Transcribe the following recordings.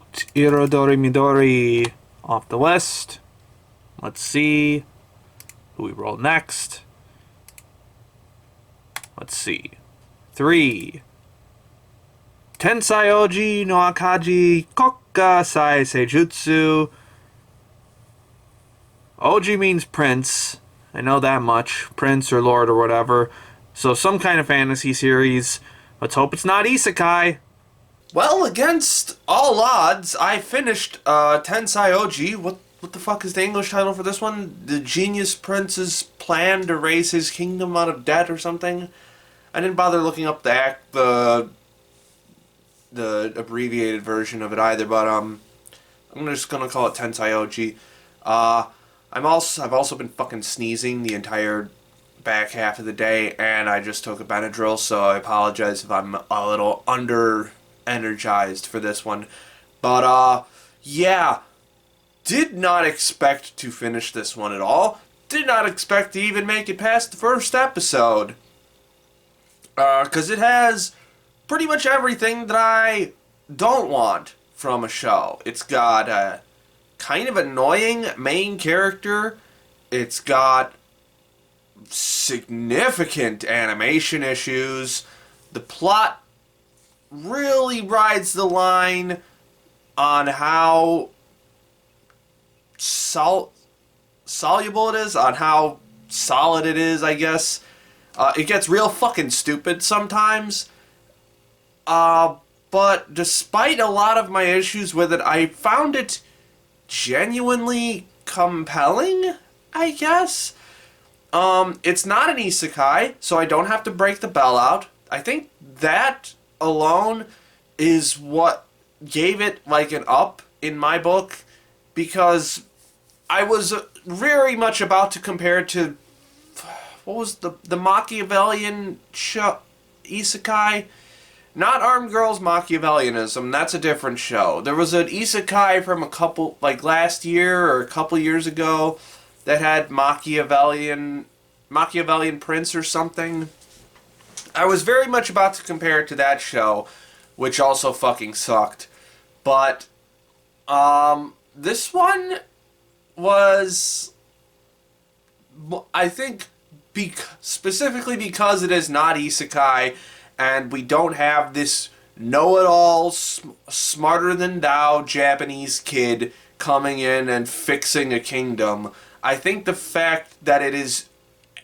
knocked Irodori Midori off the list. Let's see who we roll next. Let's see. 3. Tensai Oji no Akaji Kokka Sai Seijutsu. Oji means prince. I know that much. Prince or lord or whatever. So some kind of fantasy series. Let's hope it's not isekai. Well, against all odds, I finished Tensai Oji. What the fuck is the English title for this one? The Genius Prince's Plan to Raise His Kingdom Out of Debt or something? I didn't bother looking up the abbreviated version of it either, but I'm just gonna call it Tensai Oji. I've also been fucking sneezing the entire back half of the day, and I just took a Benadryl, so I apologize if I'm a little under-energized for this one. But, yeah, did not expect to finish this one at all. Did not expect to even make it past the first episode. Because it has pretty much everything that I don't want from a show. It's got a kind of annoying main character. It's got significant animation issues. The plot really rides the line on how soluble it is, on how solid it is, I guess. It gets real fucking stupid sometimes. But despite a lot of my issues with it, I found it genuinely compelling, I guess. It's not an isekai, so I don't have to break the bell out. I think that alone is what gave it like an up in my book, because I was very much about to compare it to, what was the Machiavellian isekai? Not Armed Girls Machiavellianism, that's a different show. There was an isekai from last year or a couple years ago that had Machiavellian Prince or something. I was very much about to compare it to that show, which also fucking sucked. But, this one was, I think, specifically because it is not isekai, and we don't have this know-it-all, smarter-than-thou Japanese kid coming in and fixing a kingdom. I think the fact that it is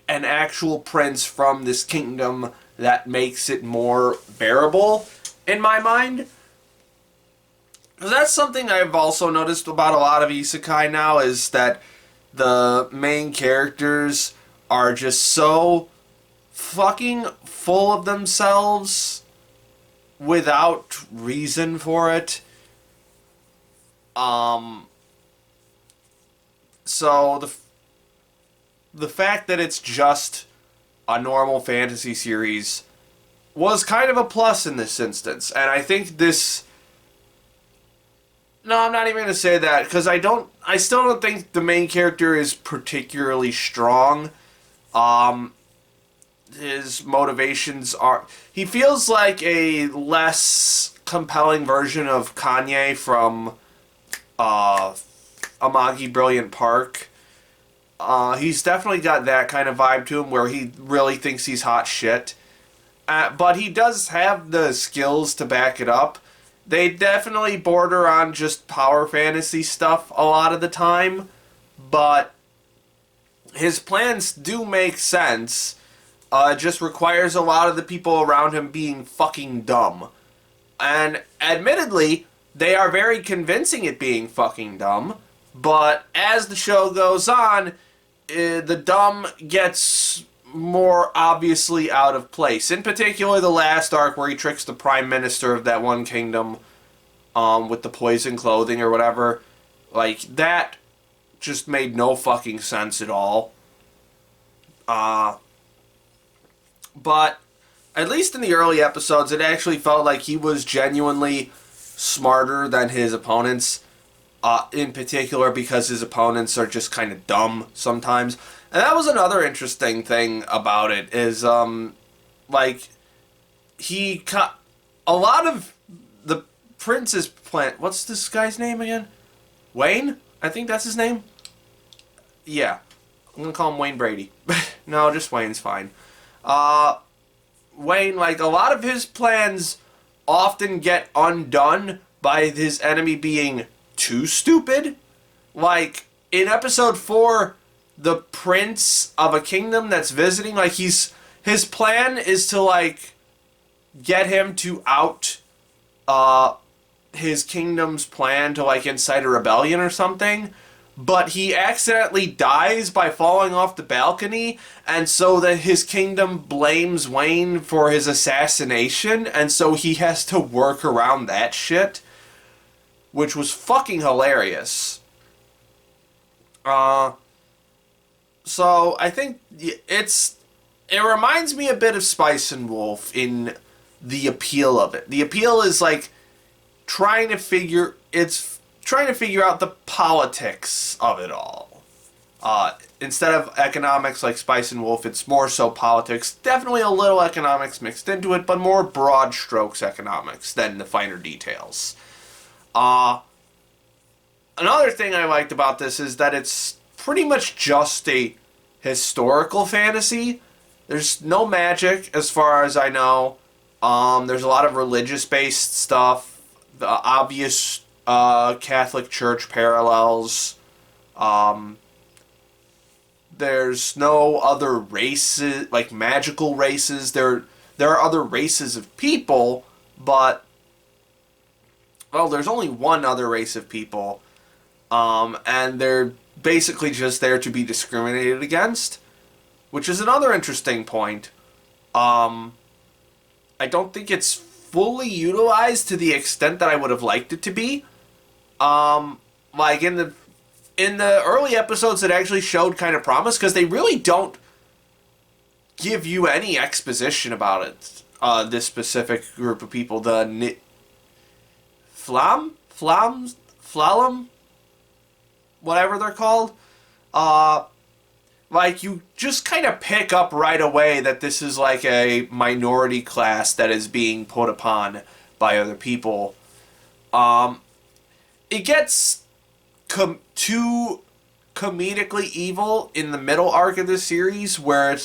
an actual prince from this kingdom that makes it more bearable, in my mind. That's something I've also noticed about a lot of isekai now, is that the main characters are just so fucking full of themselves without reason for it. So the fact that it's just a normal fantasy series was kind of a plus in this instance. And I think this... No, I'm not even going to say that, because I still don't think the main character is particularly strong. His motivations are... He feels like a less compelling version of Kanye from Amagi Brilliant Park. He's definitely got that kind of vibe to him where he really thinks he's hot shit. But he does have the skills to back it up. They definitely border on just power fantasy stuff a lot of the time, but his plans do make sense. It just requires a lot of the people around him being fucking dumb. And admittedly, they are very convincing at being fucking dumb, but as the show goes on, the dumb gets more obviously out of place. In particular, the last arc where he tricks the prime minister of that one kingdom with the poison clothing or whatever. Like, that just made no fucking sense at all. But at least in the early episodes, it actually felt like he was genuinely smarter than his opponents. In particular because his opponents are just kind of dumb sometimes. And that was another interesting thing about it, is, a lot of the Prince's plan. What's this guy's name again? Wayne? I think that's his name. Yeah. I'm going to call him Wayne Brady. No, just Wayne's fine. Wayne, like, a lot of his plans often get undone by his enemy being too stupid. Like, in episode 4, the prince of a kingdom that's visiting, like, his plan is to, like, get him to out his kingdom's plan to, like, incite a rebellion or something. But he accidentally dies by falling off the balcony, and so that his kingdom blames Wayne for his assassination, and so he has to work around that shit, which was fucking hilarious. So I think it reminds me a bit of Spice and Wolf in the appeal of it. The appeal is like trying to figure out the politics of it all. Instead of economics like Spice and Wolf, it's more so politics. Definitely a little economics mixed into it, but more broad strokes economics than the finer details. Another thing I liked about this is that it's pretty much just a historical fantasy. There's no magic as far as I know. There's a lot of religious-based stuff. The obvious Catholic Church parallels. There's no other races, like magical races. There are other races of people, but well, there's only one other race of people, and they're basically just there to be discriminated against, which is another interesting point. I don't think it's fully utilized to the extent that I would have liked it to be. Like in the early episodes, it actually showed kind of promise because they really don't give you any exposition about it. This specific group of people, the Flallam, whatever they're called. Like you just kind of pick up right away that this is like a minority class that is being put upon by other people. It gets too comedically evil in the middle arc of the series, where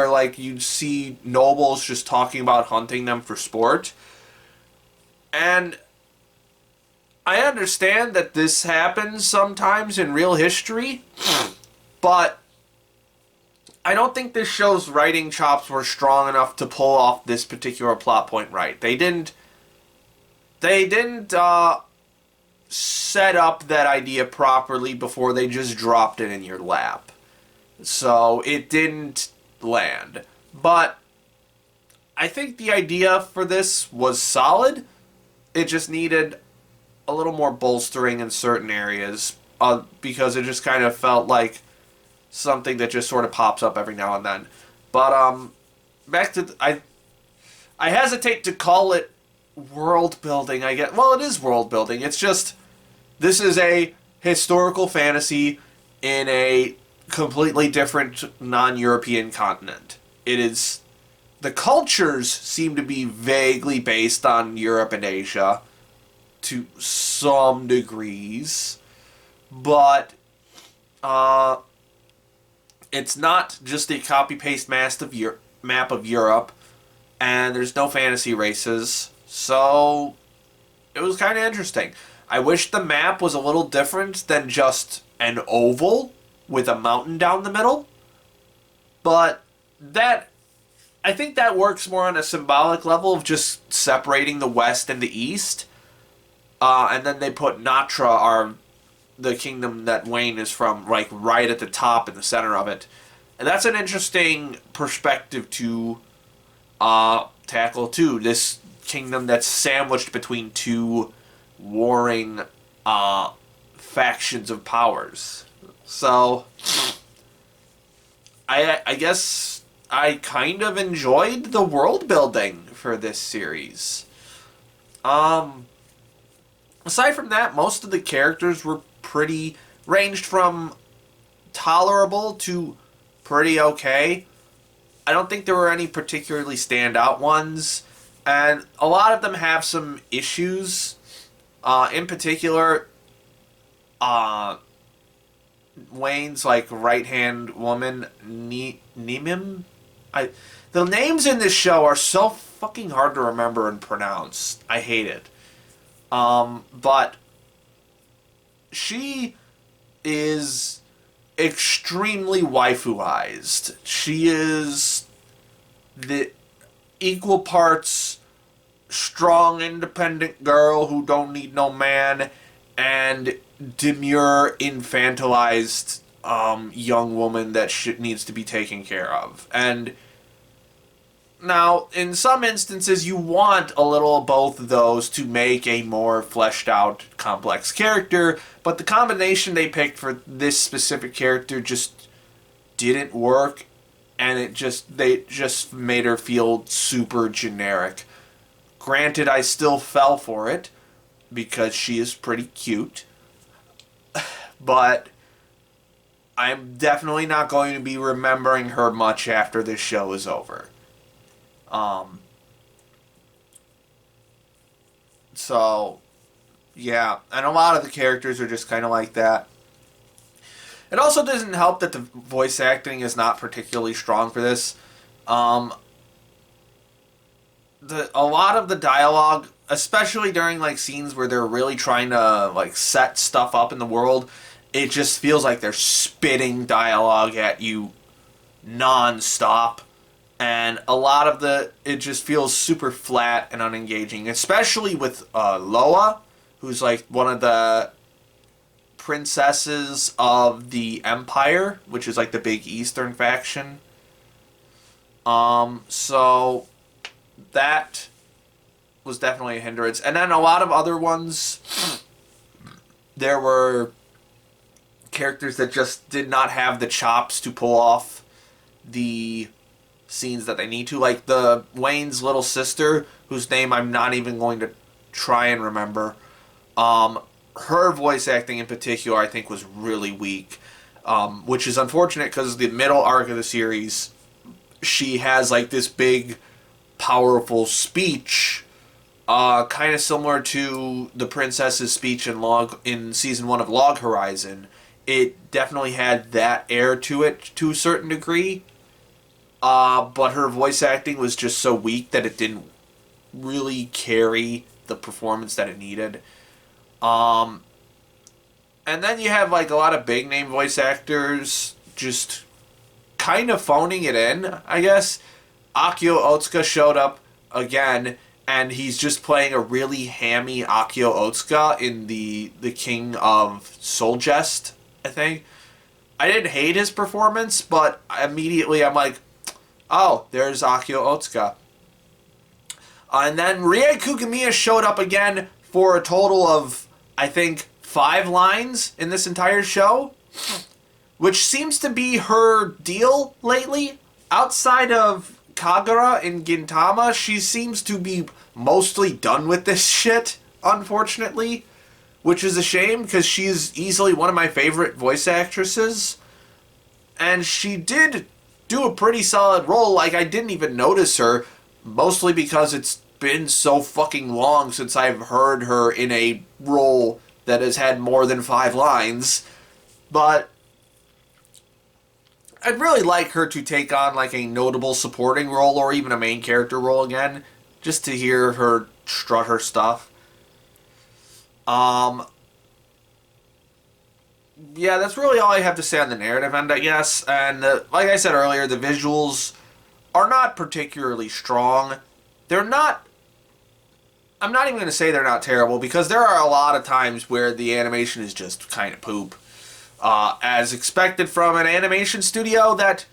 like you see nobles just talking about hunting them for sport, and I understand that this happens sometimes in real history, but I don't think this show's writing chops were strong enough to pull off this particular plot point right. They didn't set up that idea properly before they just dropped it in your lap. So it didn't land. But I think the idea for this was solid. It just needed a little more bolstering in certain areas, because it just kind of felt like something that just sort of pops up every now and then. But back to I hesitate to call it world building. Well, it is world building. It's just this is a historical fantasy in a completely different non-European continent. It is the cultures seem to be vaguely based on Europe and Asia to some degrees, but it's not just a copy-paste map of Europe, and there's no fantasy races, so it was kind of interesting. I wish the map was a little different than just an oval with a mountain down the middle, but I think that works more on a symbolic level of just separating the West and the East, and then they put Natra, the kingdom that Wayne is from, like right at the top in the center of it. And that's an interesting perspective to tackle too. This kingdom that's sandwiched between two warring factions of powers. So I guess I kind of enjoyed the world building for this series. Aside from that, most of the characters were ranged from tolerable to pretty okay. I don't think there were any particularly standout ones, and a lot of them have some issues In particular, uh, Wayne's like right hand woman, Nemim. The names in this show are so fucking hard to remember and pronounce. I hate it. But she is extremely waifuized. She is the equal parts strong, independent girl who don't need no man, and demure, infantilized young woman that needs to be taken care of. And now, in some instances, you want a little of both of those to make a more fleshed out, complex character, but the combination they picked for this specific character just didn't work, and they just made her feel super generic. Granted, I still fell for it because she is pretty cute, but I'm definitely not going to be remembering her much after this show is over. So, yeah, and a lot of the characters are just kind of like that. It also doesn't help that the voice acting is not particularly strong for this. A lot of the dialogue, especially during like scenes where they're really trying to like set stuff up in the world, it just feels like they're spitting dialogue at you non-stop. And a lot of it just feels super flat and unengaging, especially with Loa, who's like one of the princesses of the Empire, which is like the big Eastern faction. So that was definitely a hindrance. And then a lot of other ones, there were characters that just did not have the chops to pull off the scenes that they need to, like the Wayne's little sister, whose name I'm not even going to try and remember. Her voice acting in particular, I think, was really weak, which is unfortunate because the middle arc of the series, she has like this big, powerful speech, kind of similar to the princess's speech in season 1 of Log Horizon. It definitely had that air to it to a certain degree. But her voice acting was just so weak that it didn't really carry the performance that it needed. And then you have like a lot of big name voice actors just kind of phoning it in, I guess. Akio Otsuka showed up again, and he's just playing a really hammy Akio Otsuka in the King of Soul Jest, I think. I didn't hate his performance, but immediately I'm like, oh, there's Akio Otsuka. And then Rie Kugamiya showed up again for a total of, I think, 5 lines in this entire show, which seems to be her deal lately. Outside of Kagura in Gintama, she seems to be mostly done with this shit, unfortunately, which is a shame because she's easily one of my favorite voice actresses. And she did do a pretty solid role. Like, I didn't even notice her, mostly because it's been so fucking long since I've heard her in a role that has had more than 5 lines. But I'd really like her to take on like a notable supporting role or even a main character role again, just to hear her strut her stuff. Yeah, that's really all I have to say on the narrative end, I guess. And like I said earlier, the visuals are not particularly strong. They're not... I'm not even going to say they're not terrible, because there are a lot of times where the animation is just kind of poop. As expected from an animation studio that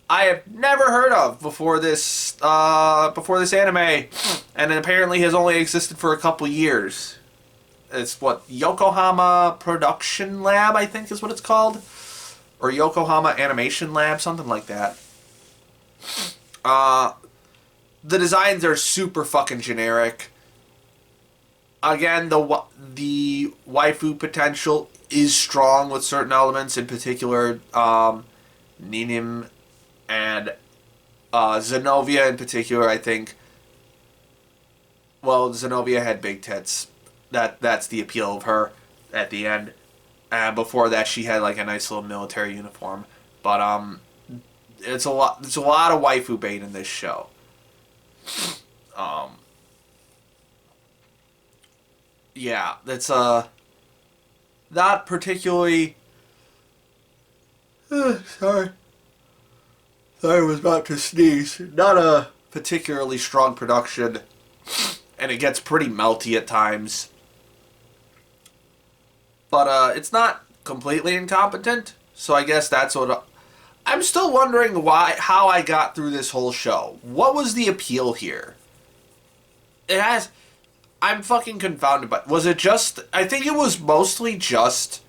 I have never heard of before this anime, and it apparently has only existed for a couple years. It's what, Yokohama Production Lab, I think is what it's called, or Yokohama Animation Lab, something like that. The designs are super fucking generic. Again, the waifu potential is strong with certain elements, in particular, Ninim and Zenobia in particular, I think. Well, Zenobia had big tits. That's the appeal of her at the end. And before that, she had like a nice little military uniform. But it's a lot. There's a lot of waifu bait in this show. Yeah, that's not particularly. Sorry, I was about to sneeze. Not a particularly strong production, and it gets pretty melty at times. But it's not completely incompetent. So I guess that's what. I'm still wondering how I got through this whole show. What was the appeal here? It has. I'm fucking confounded by. Was it just? I think it was mostly just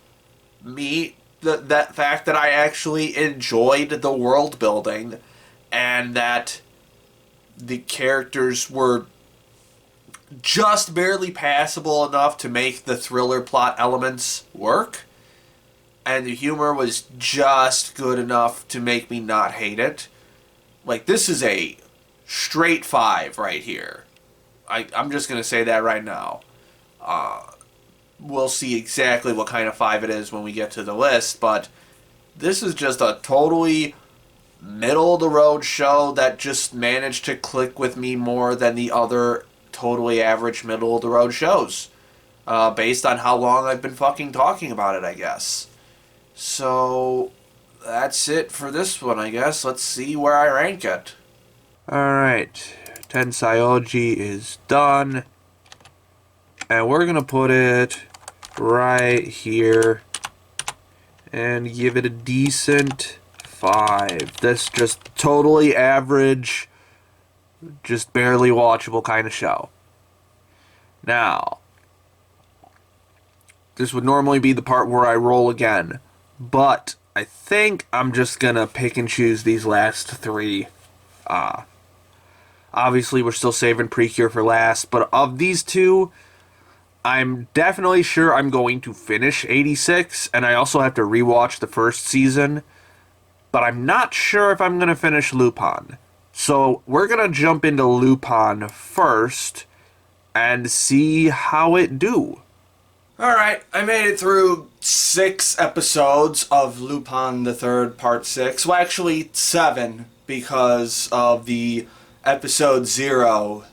me. That fact that I actually enjoyed the world building, and that the characters were just barely passable enough to make the thriller plot elements work, and the humor was just good enough to make me not hate it. Like, this is a straight 5 right here. I'm just going to say that right now. We'll see exactly what kind of 5 it is when we get to the list, but this is just a totally middle-of-the-road show that just managed to click with me more than the other totally average middle-of-the-road shows. Based on how long I've been fucking talking about it, I guess. So, that's it for this one, I guess. Let's see where I rank it. Alright, Tensaiyoji is done. And we're gonna put it right here and give it a decent 5. This just totally average, just barely watchable kind of show. Now, this would normally be the part where I roll again, but I think I'm just gonna pick and choose these last 3. Obviously, we're still saving Precure for last, but of these 2, I'm definitely sure I'm going to finish 86, and I also have to rewatch the first season, but I'm not sure if I'm going to finish Lupin. So we're going to jump into Lupin first and see how it do. Alright, I made it through 6 episodes of Lupin III Part 6. Well, actually 7, because of the episode 0,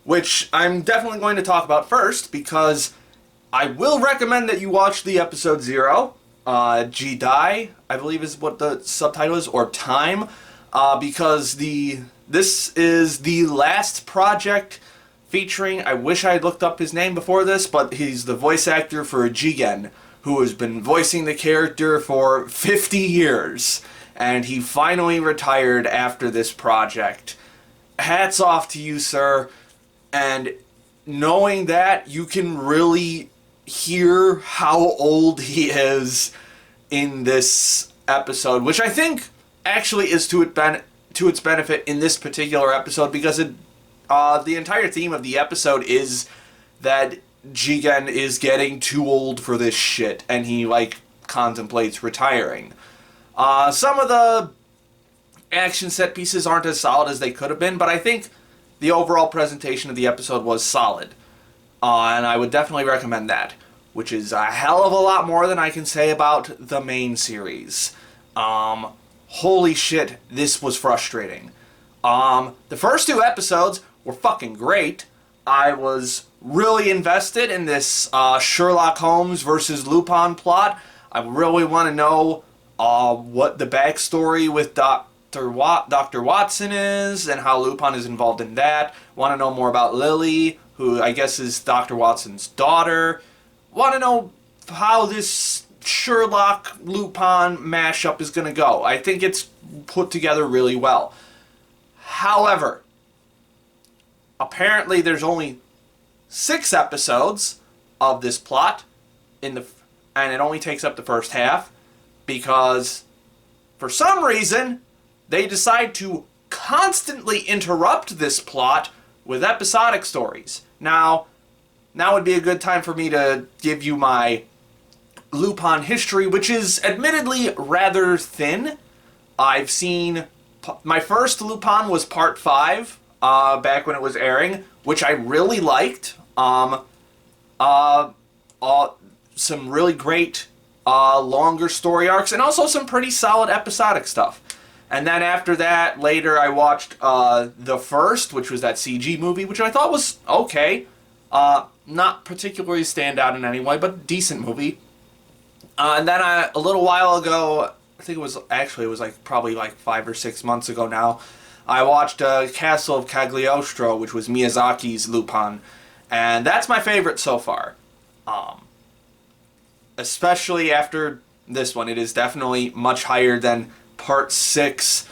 which I'm definitely going to talk about first, because I will recommend that you watch the episode 0, G-Die, I believe is what the subtitle is, or Time, because this is the last project featuring, I wish I had looked up his name before this, but he's the voice actor for Jigen, who has been voicing the character for 50 years, and he finally retired after this project. Hats off to you, sir. And knowing that, you can really hear how old he is in this episode, which I think actually is to its benefit in this particular episode, because the entire theme of the episode is that Jigen is getting too old for this shit, and he, like, contemplates retiring. Some of the action set pieces aren't as solid as they could have been, but I think the overall presentation of the episode was solid. And I would definitely recommend that, which is a hell of a lot more than I can say about the main series. Holy shit, this was frustrating. The first 2 episodes were fucking great. I was really invested in this Sherlock Holmes versus Lupin plot. I really want to know what the backstory with Dr. Watson is, and how Lupin is involved in that. Want to know more about Lily, who I guess is Dr. Watson's daughter. Want to know how this Sherlock Lupin mashup is going to go. I think it's put together really well. However, apparently there's only 6 episodes of this plot, and it only takes up the first half, because for some reason they decide to constantly interrupt this plot with episodic stories. Now would be a good time for me to give you my Lupin history, which is admittedly rather thin. I've seen... My first Lupin was Part 5, back when it was airing, which I really liked. Uh, some really great longer story arcs, and also some pretty solid episodic stuff. And then after that, later I watched The First, which was that CG movie, which I thought was okay. Not particularly stand out in any way, but decent movie. And then a little while ago, I think it was like probably like 5 or 6 months ago now, I watched Castle of Cagliostro, which was Miyazaki's Lupin. And that's my favorite so far. Especially after this one. It is definitely much higher than Part 6.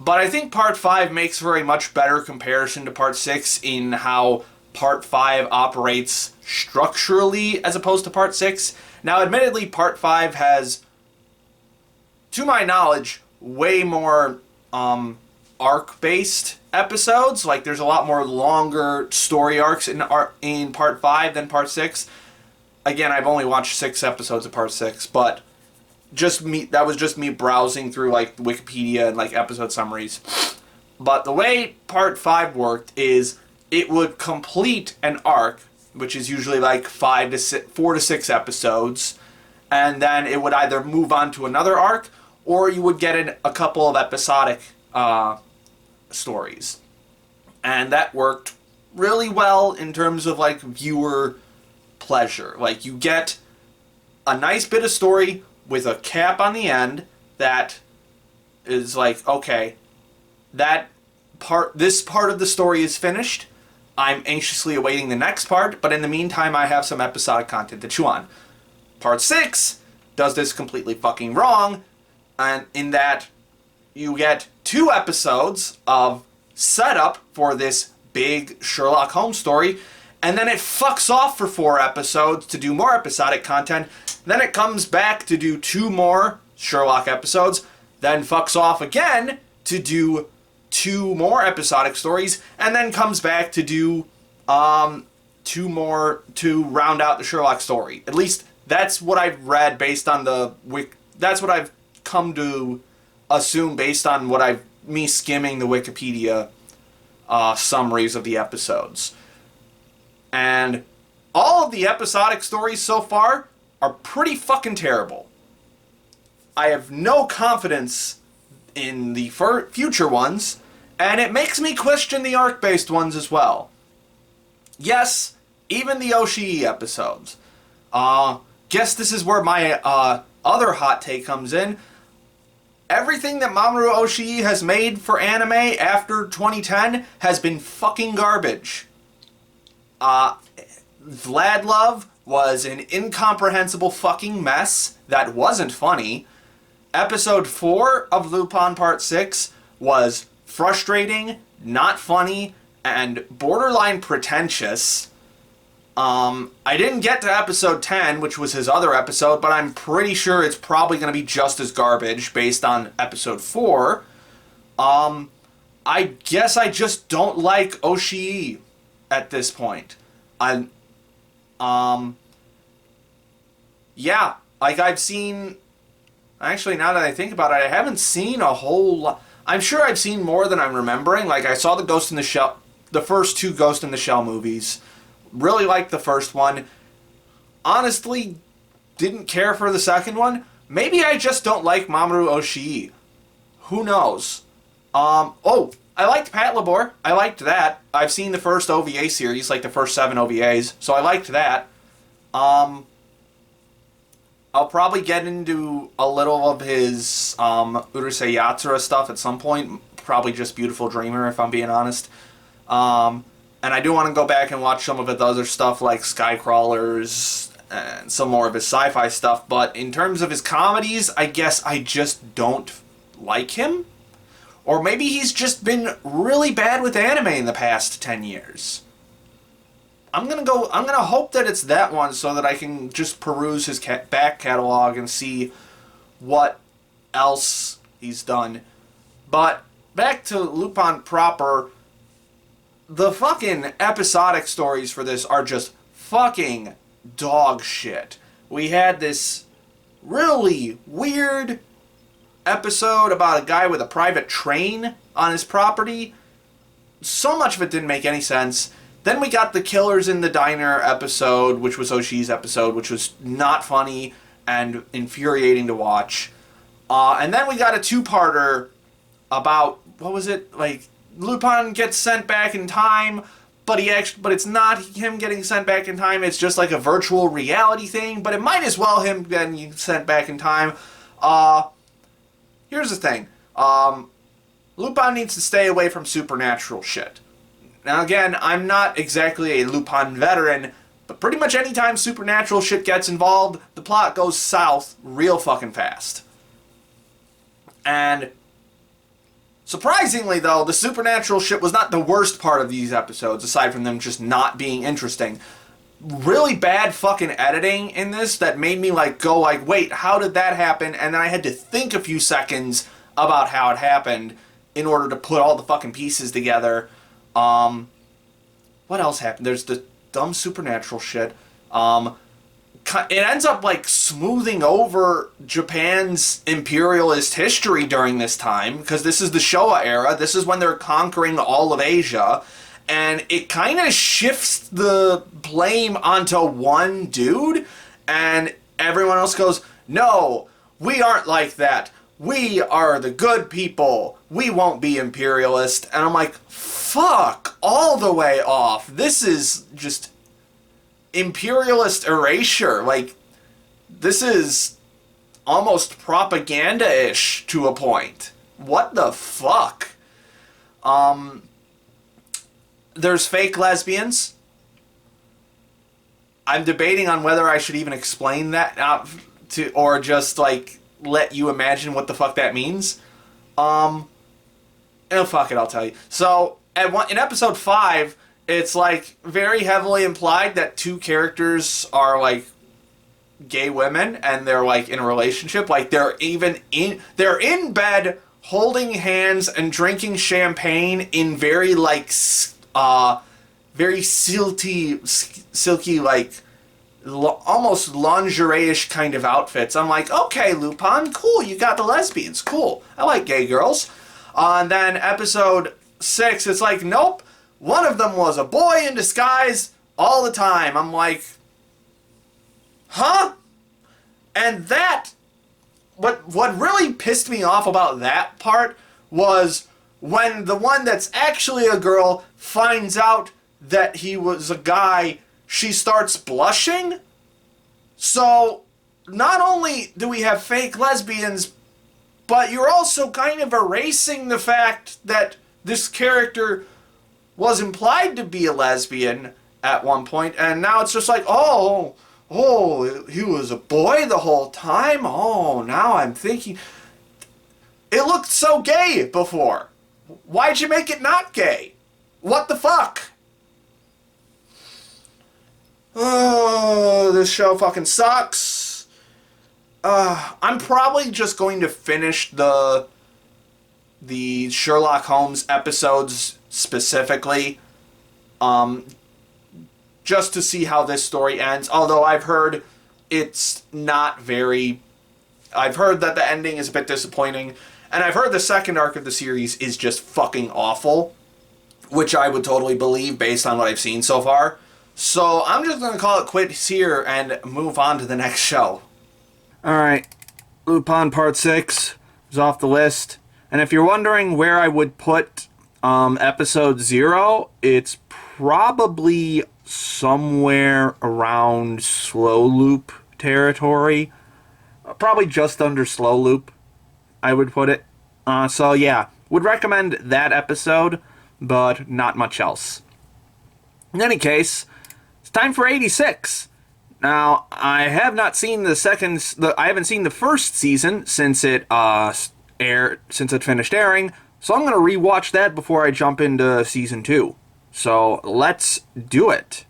But I think Part 5 makes for a much better comparison to Part 6 in how Part 5 operates structurally as opposed to Part 6. Now, admittedly, Part 5 has, to my knowledge, way more arc-based episodes. Like, there's a lot more longer story arcs in Part 5 than Part 6. Again, I've only watched 6 episodes of Part 6, but that was just me browsing through like Wikipedia and like episode summaries. But the way Part 5 worked is it would complete an arc, which is usually like 4 to 6 episodes, and then it would either move on to another arc, or you would get a couple of episodic stories. And that worked really well in terms of like viewer pleasure. Like, you get a nice bit of story with a cap on the end that is like, okay, this part of the story is finished. I'm anxiously awaiting the next part, but in the meantime, I have some episodic content to chew on. Part 6 does this completely fucking wrong, and in that you get 2 episodes of setup for this big Sherlock Holmes story, and then it fucks off for 4 episodes to do more episodic content. Then it comes back to do 2 more Sherlock episodes, then fucks off again to do 2 more episodic stories, and then comes back to do 2 more to round out the Sherlock story. At least that's what I've read based on that's what I've come to assume based on me skimming the Wikipedia summaries of the episodes. And all of the episodic stories so far are pretty fucking terrible. I have no confidence in the future ones, and it makes me question the arc-based ones as well. Yes, even the Oshii episodes. Guess this is where my other hot take comes in. Everything that Mamoru Oshii has made for anime after 2010 has been fucking garbage. Vladlove was an incomprehensible fucking mess that wasn't funny. Episode 4 of Lupin Part 6 was frustrating, not funny, and borderline pretentious. I didn't get to episode 10, which was his other episode, but I'm pretty sure it's probably going to be just as garbage based on episode 4. I guess I just don't like Oshii at this point. Yeah, like I've seen, actually now that I think about it, I haven't seen a whole lot. I'm sure I've seen more than I'm remembering. Like, I saw the Ghost in the Shell, the first 2 Ghost in the Shell movies. Really liked the first one. Honestly, didn't care for the second one. Maybe I just don't like Mamoru Oshii. Who knows? Oh, I liked Patlabor. I liked that. I've seen the first OVA series, like the first 7 OVAs, so I liked that. I'll probably get into a little of his Urusei Yatsura stuff at some point. Probably just Beautiful Dreamer, if I'm being honest. And I do want to go back and watch some of his other stuff, like Skycrawlers and some more of his sci-fi stuff. But in terms of his comedies, I guess I just don't like him. Or maybe he's just been really bad with anime in the past 10 years. I'm gonna hope that it's that one so that I can just peruse his back catalog and see what else he's done. But back to Lupin proper, the fucking episodic stories for this are just fucking dog shit. We had this really weird episode about a guy with a private train on his property. So much of it didn't make any sense. Then we got the Killers in the Diner episode, which was Oshi's episode, which was not funny and infuriating to watch. And then we got a two-parter about, what was it? Like, Lupin gets sent back in time, but it's not him getting sent back in time. It's just like a virtual reality thing, but it might as well him getting sent back in time. Here's the thing. Lupin needs to stay away from supernatural shit. Now again, I'm not exactly a Lupin veteran, but pretty much anytime supernatural shit gets involved, the plot goes south real fucking fast. And surprisingly though, the supernatural shit was not the worst part of these episodes, aside from them just not being interesting. Really bad fucking editing in this that made me go wait, how did that happen? And then I had to think a few seconds about how it happened in order to put all the fucking pieces together. What else happened? There's the dumb supernatural shit. It ends up smoothing over Japan's imperialist history during this time, because this is the Showa era. This is when they're conquering all of Asia, and it kind of shifts the blame onto one dude, and everyone else goes, no, we aren't like that. We are the good people. We won't be imperialist. And I'm like, fuck, all the way off. This is just imperialist erasure. This is almost propaganda-ish to a point. What the fuck? There's fake lesbians. I'm debating on whether I should even explain that or just let you imagine what the fuck that means. Fuck it, I'll tell you. So, in episode 5, it's very heavily implied that two characters are gay women, and they're in a relationship. They're in bed holding hands and drinking champagne in very very silky almost lingerie-ish kind of outfits. I'm like, okay, Lupin, cool, you got the lesbians, cool. I like gay girls. And then episode 6, it's nope, one of them was a boy in disguise all the time. I'm like, huh? And what really pissed me off about that part was when the one that's actually a girl finds out that he was a guy, she starts blushing. So, not only do we have fake lesbians, but you're also kind of erasing the fact that this character was implied to be a lesbian at one point, and now it's just oh, he was a boy the whole time? Oh, now I'm thinking... It looked so gay before. Why'd you make it not gay? What the fuck? Oh, this show fucking sucks. I'm probably just going to finish the Sherlock Holmes episodes specifically, just to see how this story ends. Although I've heard it's not very... I've heard that the ending is a bit disappointing, and I've heard the second arc of the series is just fucking awful, which I would totally believe based on what I've seen so far. So I'm just going to call it quits here and move on to the next show. Alright, Lupin Part 6 is off the list. And if you're wondering where I would put episode 0, it's probably somewhere around slow loop territory. Probably just under slow loop, I would put it. So yeah, would recommend that episode, but not much else. In any case, it's time for 86. Now, I have not seen I haven't seen the first season since it finished airing, so I'm going to rewatch that before I jump into season 2. So, let's do it.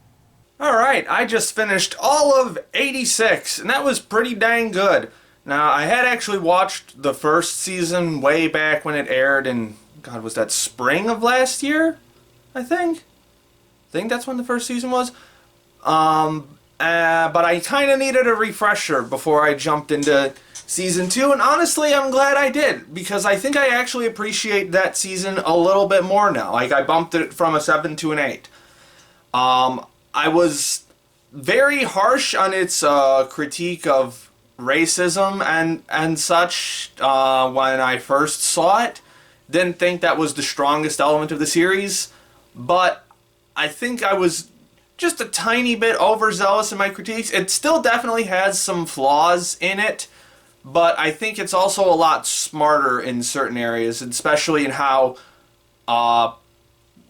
Alright, I just finished all of 86, and that was pretty dang good. Now, I had actually watched the first season way back when it aired in, God, was that spring of last year? I think that's when the first season was. But I kind of needed a refresher before I jumped into season 2, and honestly, I'm glad I did, because I think I actually appreciate that season a little bit more now. I bumped it from a 7 to an 8. I was very harsh on its critique of racism and such when I first saw it. Didn't think that was the strongest element of the series, but I think I was just a tiny bit overzealous in my critiques. It still definitely has some flaws in it, but I think it's also a lot smarter in certain areas, especially in how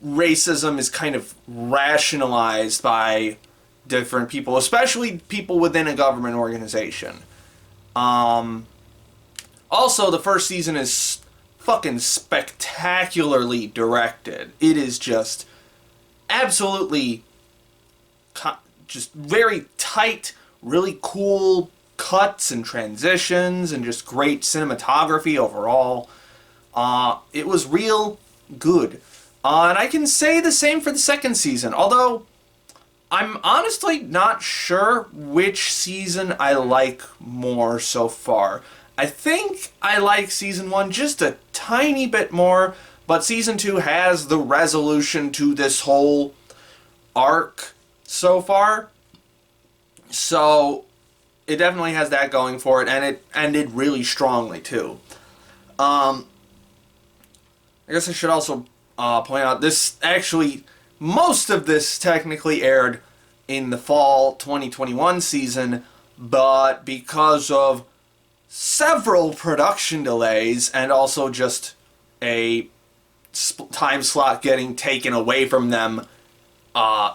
racism is kind of rationalized by different people, especially people within a government organization. Also, the first season is fucking spectacularly directed. It is just absolutely just very tight, really cool cuts and transitions, and just great cinematography overall. It was real good. And I can say the same for the second season, although I'm honestly not sure which season I like more so far. I think I like season 1 just a tiny bit more, but season 2 has the resolution to this whole arc so far. So it definitely has that going for it, and it ended really strongly too. I guess I should also point out this actually, most of this technically aired in the fall 2021 season, but because of several production delays and also just a time slot getting taken away from them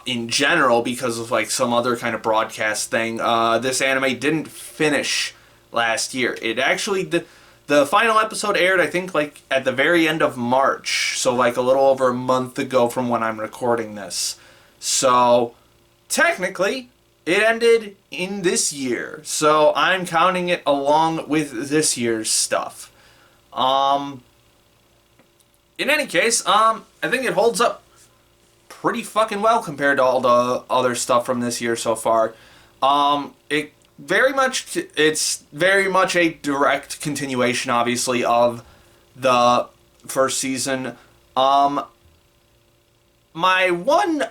in general because of like some other kind of broadcast thing, this anime didn't finish last year. It actually, the final episode aired, I think, like at the very end of March, so like a little over a month ago from when I'm recording this. So technically it ended in this year, so I'm counting it along with this year's stuff. In any case, I think it holds up pretty fucking well compared to all the other stuff from this year so far. It's very much a direct continuation, obviously, of the first season. My one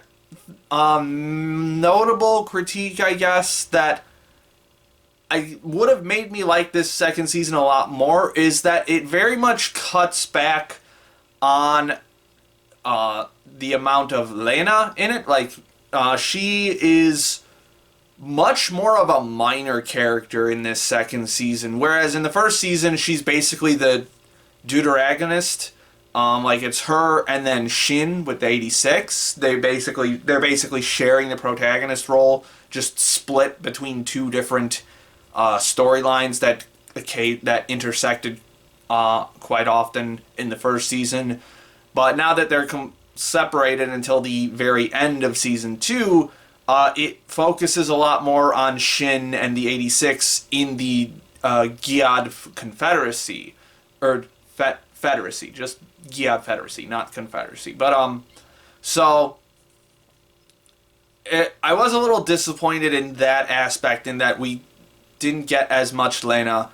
notable critique, I guess, that I would have made me like this second season a lot more is that it very much cuts back on the amount of Lena in it. Like, she is much more of a minor character in this second season, whereas in the first season she's basically the deuteragonist. Like, it's her and then Shin with the 86. They're basically sharing the protagonist role, just split between two different storylines that intersected quite often in the first season. But now that they're separated until the very end of season 2, it focuses a lot more on Shin and the 86 in the Giad Confederacy, or Federacy, just Giad Federacy, not Confederacy. But so I was a little disappointed in that aspect, in that we didn't get as much Lena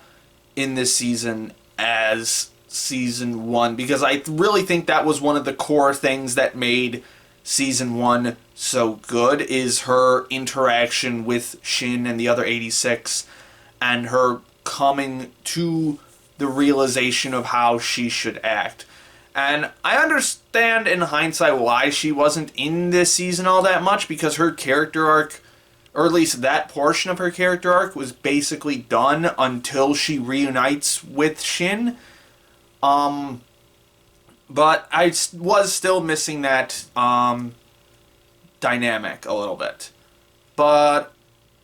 in this season as season 1, because I really think that was one of the core things that made season 1 so good, is her interaction with Shin and the other 86, and her coming to the realization of how she should act. And I understand in hindsight why she wasn't in this season all that much, because her character arc, or at least that portion of her character arc, was basically done until she reunites with Shin. But I was still missing that dynamic a little bit. But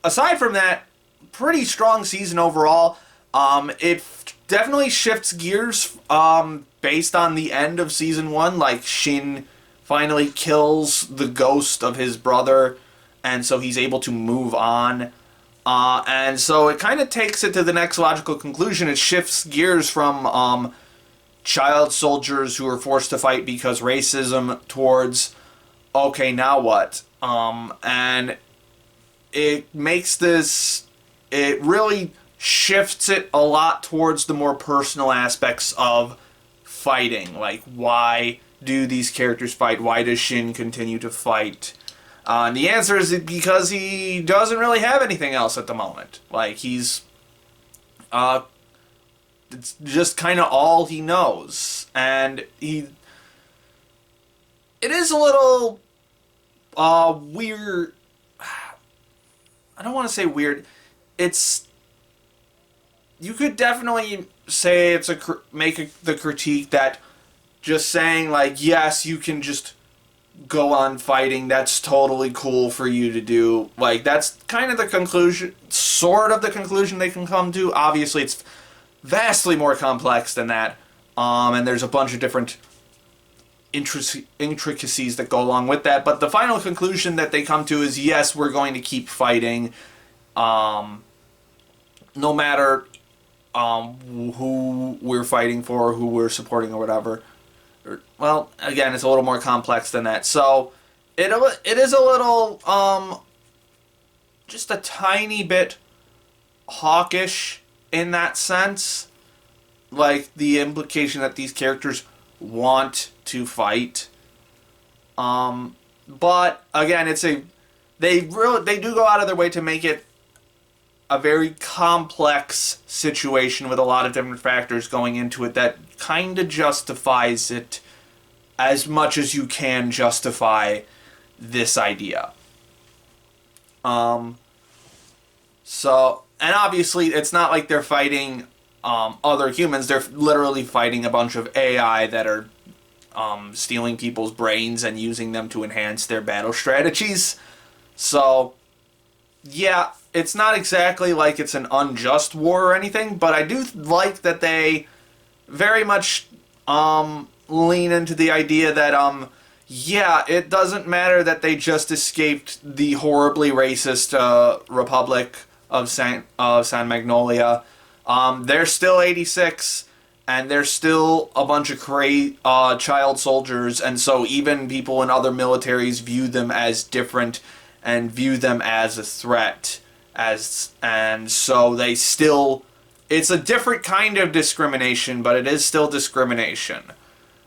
aside from that, pretty strong season overall. It definitely shifts gears based on the end of season 1. Like, Shin finally kills the ghost of his brother, and so he's able to move on. And so it kind of takes it to the next logical conclusion. It shifts gears from child soldiers who are forced to fight because racism towards, okay, now what? And it makes this, it really shifts it a lot towards the more personal aspects of fighting. Like, why do these characters fight? Why does Shin continue to fight? And the answer is because he doesn't really have anything else at the moment. Like, it's just kind of all he knows. And it is a little, weird. I don't want to say weird. You could definitely say the critique that just saying, like, yes, you can just go on fighting, that's totally cool for you to do. Like, that's kind of the conclusion, sort of the conclusion they can come to. Obviously, it's vastly more complex than that. And there's a bunch of different intricacies that go along with that. But the final conclusion that they come to is, yes, we're going to keep fighting. No matter who we're fighting for, who we're supporting, or whatever. Well, again, it's a little more complex than that. So it is a little, just a tiny bit hawkish in that sense. Like, the implication that these characters want to fight. But again, they do go out of their way to make it a very complex situation with a lot of different factors going into it that kind of justifies it as much as you can justify this idea. So, and obviously it's not like they're fighting other humans. They're literally fighting a bunch of AI that are stealing people's brains and using them to enhance their battle strategies. So, yeah, it's not exactly like it's an unjust war or anything, but I do like that they very much lean into the idea that, yeah, it doesn't matter that they just escaped the horribly racist Republic of San Magnolia. They're still 86, and they're still a bunch of child soldiers, and so even people in other militaries view them as different and view them as a threat. And so they still... It's a different kind of discrimination, but it is still discrimination.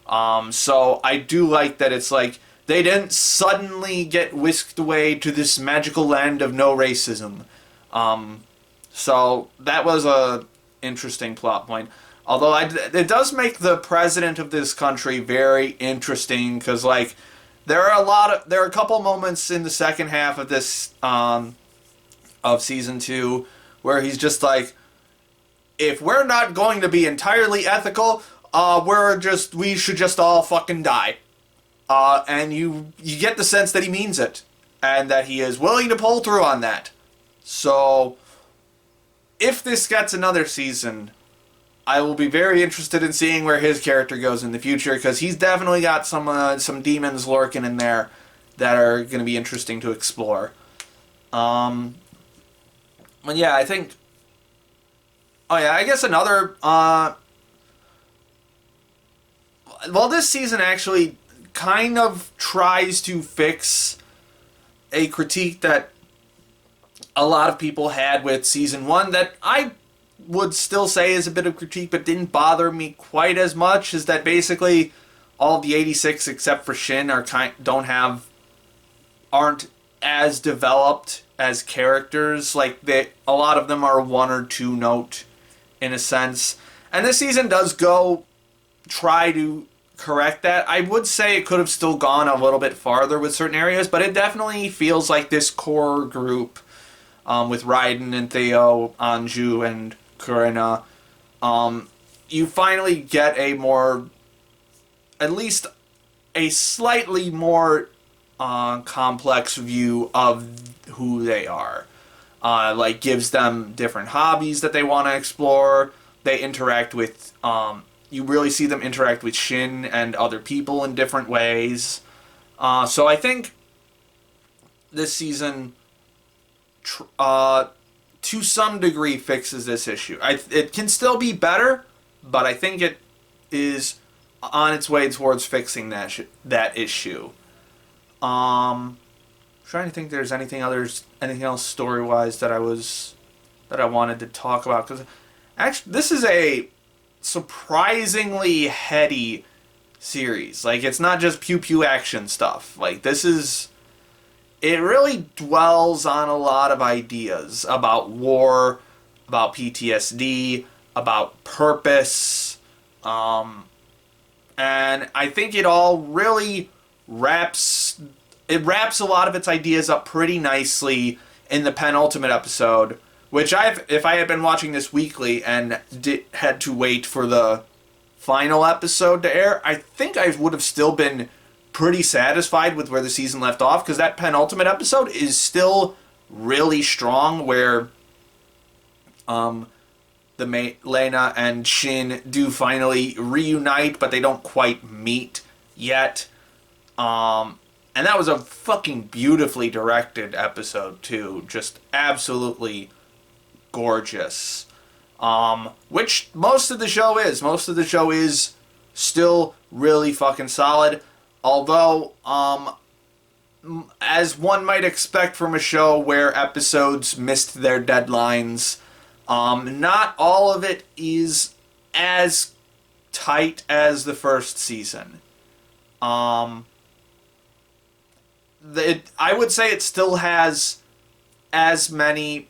So I do like that it's like, they didn't suddenly get whisked away to this magical land of no racism. So that was a interesting plot point. Although it does make the president of this country very interesting, because, like, there are a couple moments in the second half of this, of season 2, where he's just like, if we're not going to be entirely ethical, we should just all fucking die. And you get the sense that he means it, and that he is willing to pull through on that. So, if this gets another season, I will be very interested in seeing where his character goes in the future, because he's definitely got some demons lurking in there that are going to be interesting to explore. But yeah, I think... Oh yeah, I guess another... Well, this season actually kind of tries to fix a critique that a lot of people had with season 1 that I would still say is a bit of critique, but didn't bother me quite as much, is that basically all the 86 except for Shin aren't as developed as characters. Like, a lot of them are 1 or 2 note in a sense. And this season does try to correct that. I would say it could have still gone a little bit farther with certain areas, but it definitely feels like this core group, with Raiden and Theo, Anju, and Kurina, you finally get at least a slightly more complex view of who they are. Like, gives them different hobbies that they want to explore. They interact with... you really see them interact with Shin and other people in different ways. So I think this season, to some degree, fixes this issue. It can still be better, but I think it is on its way towards fixing that issue. Trying to think if there's anything else story-wise that I wanted to talk about, because actually this is a surprisingly heady series. Like, it's not just pew pew action stuff. Like, this is it really dwells on a lot of ideas about war, about PTSD, about purpose, and I think it all really wraps a lot of its ideas up pretty nicely in the penultimate episode, which if I had been watching this weekly and had to wait for the final episode to air, I think I would have still been pretty satisfied with where the season left off, because that penultimate episode is still really strong, where Lena and Shin do finally reunite, but they don't quite meet yet. And that was a fucking beautifully directed episode too, just absolutely gorgeous. Which most of the show is. Most of the show is still really fucking solid. Although, as one might expect from a show where episodes missed their deadlines, not all of it is as tight as the first season. I would say it still has as many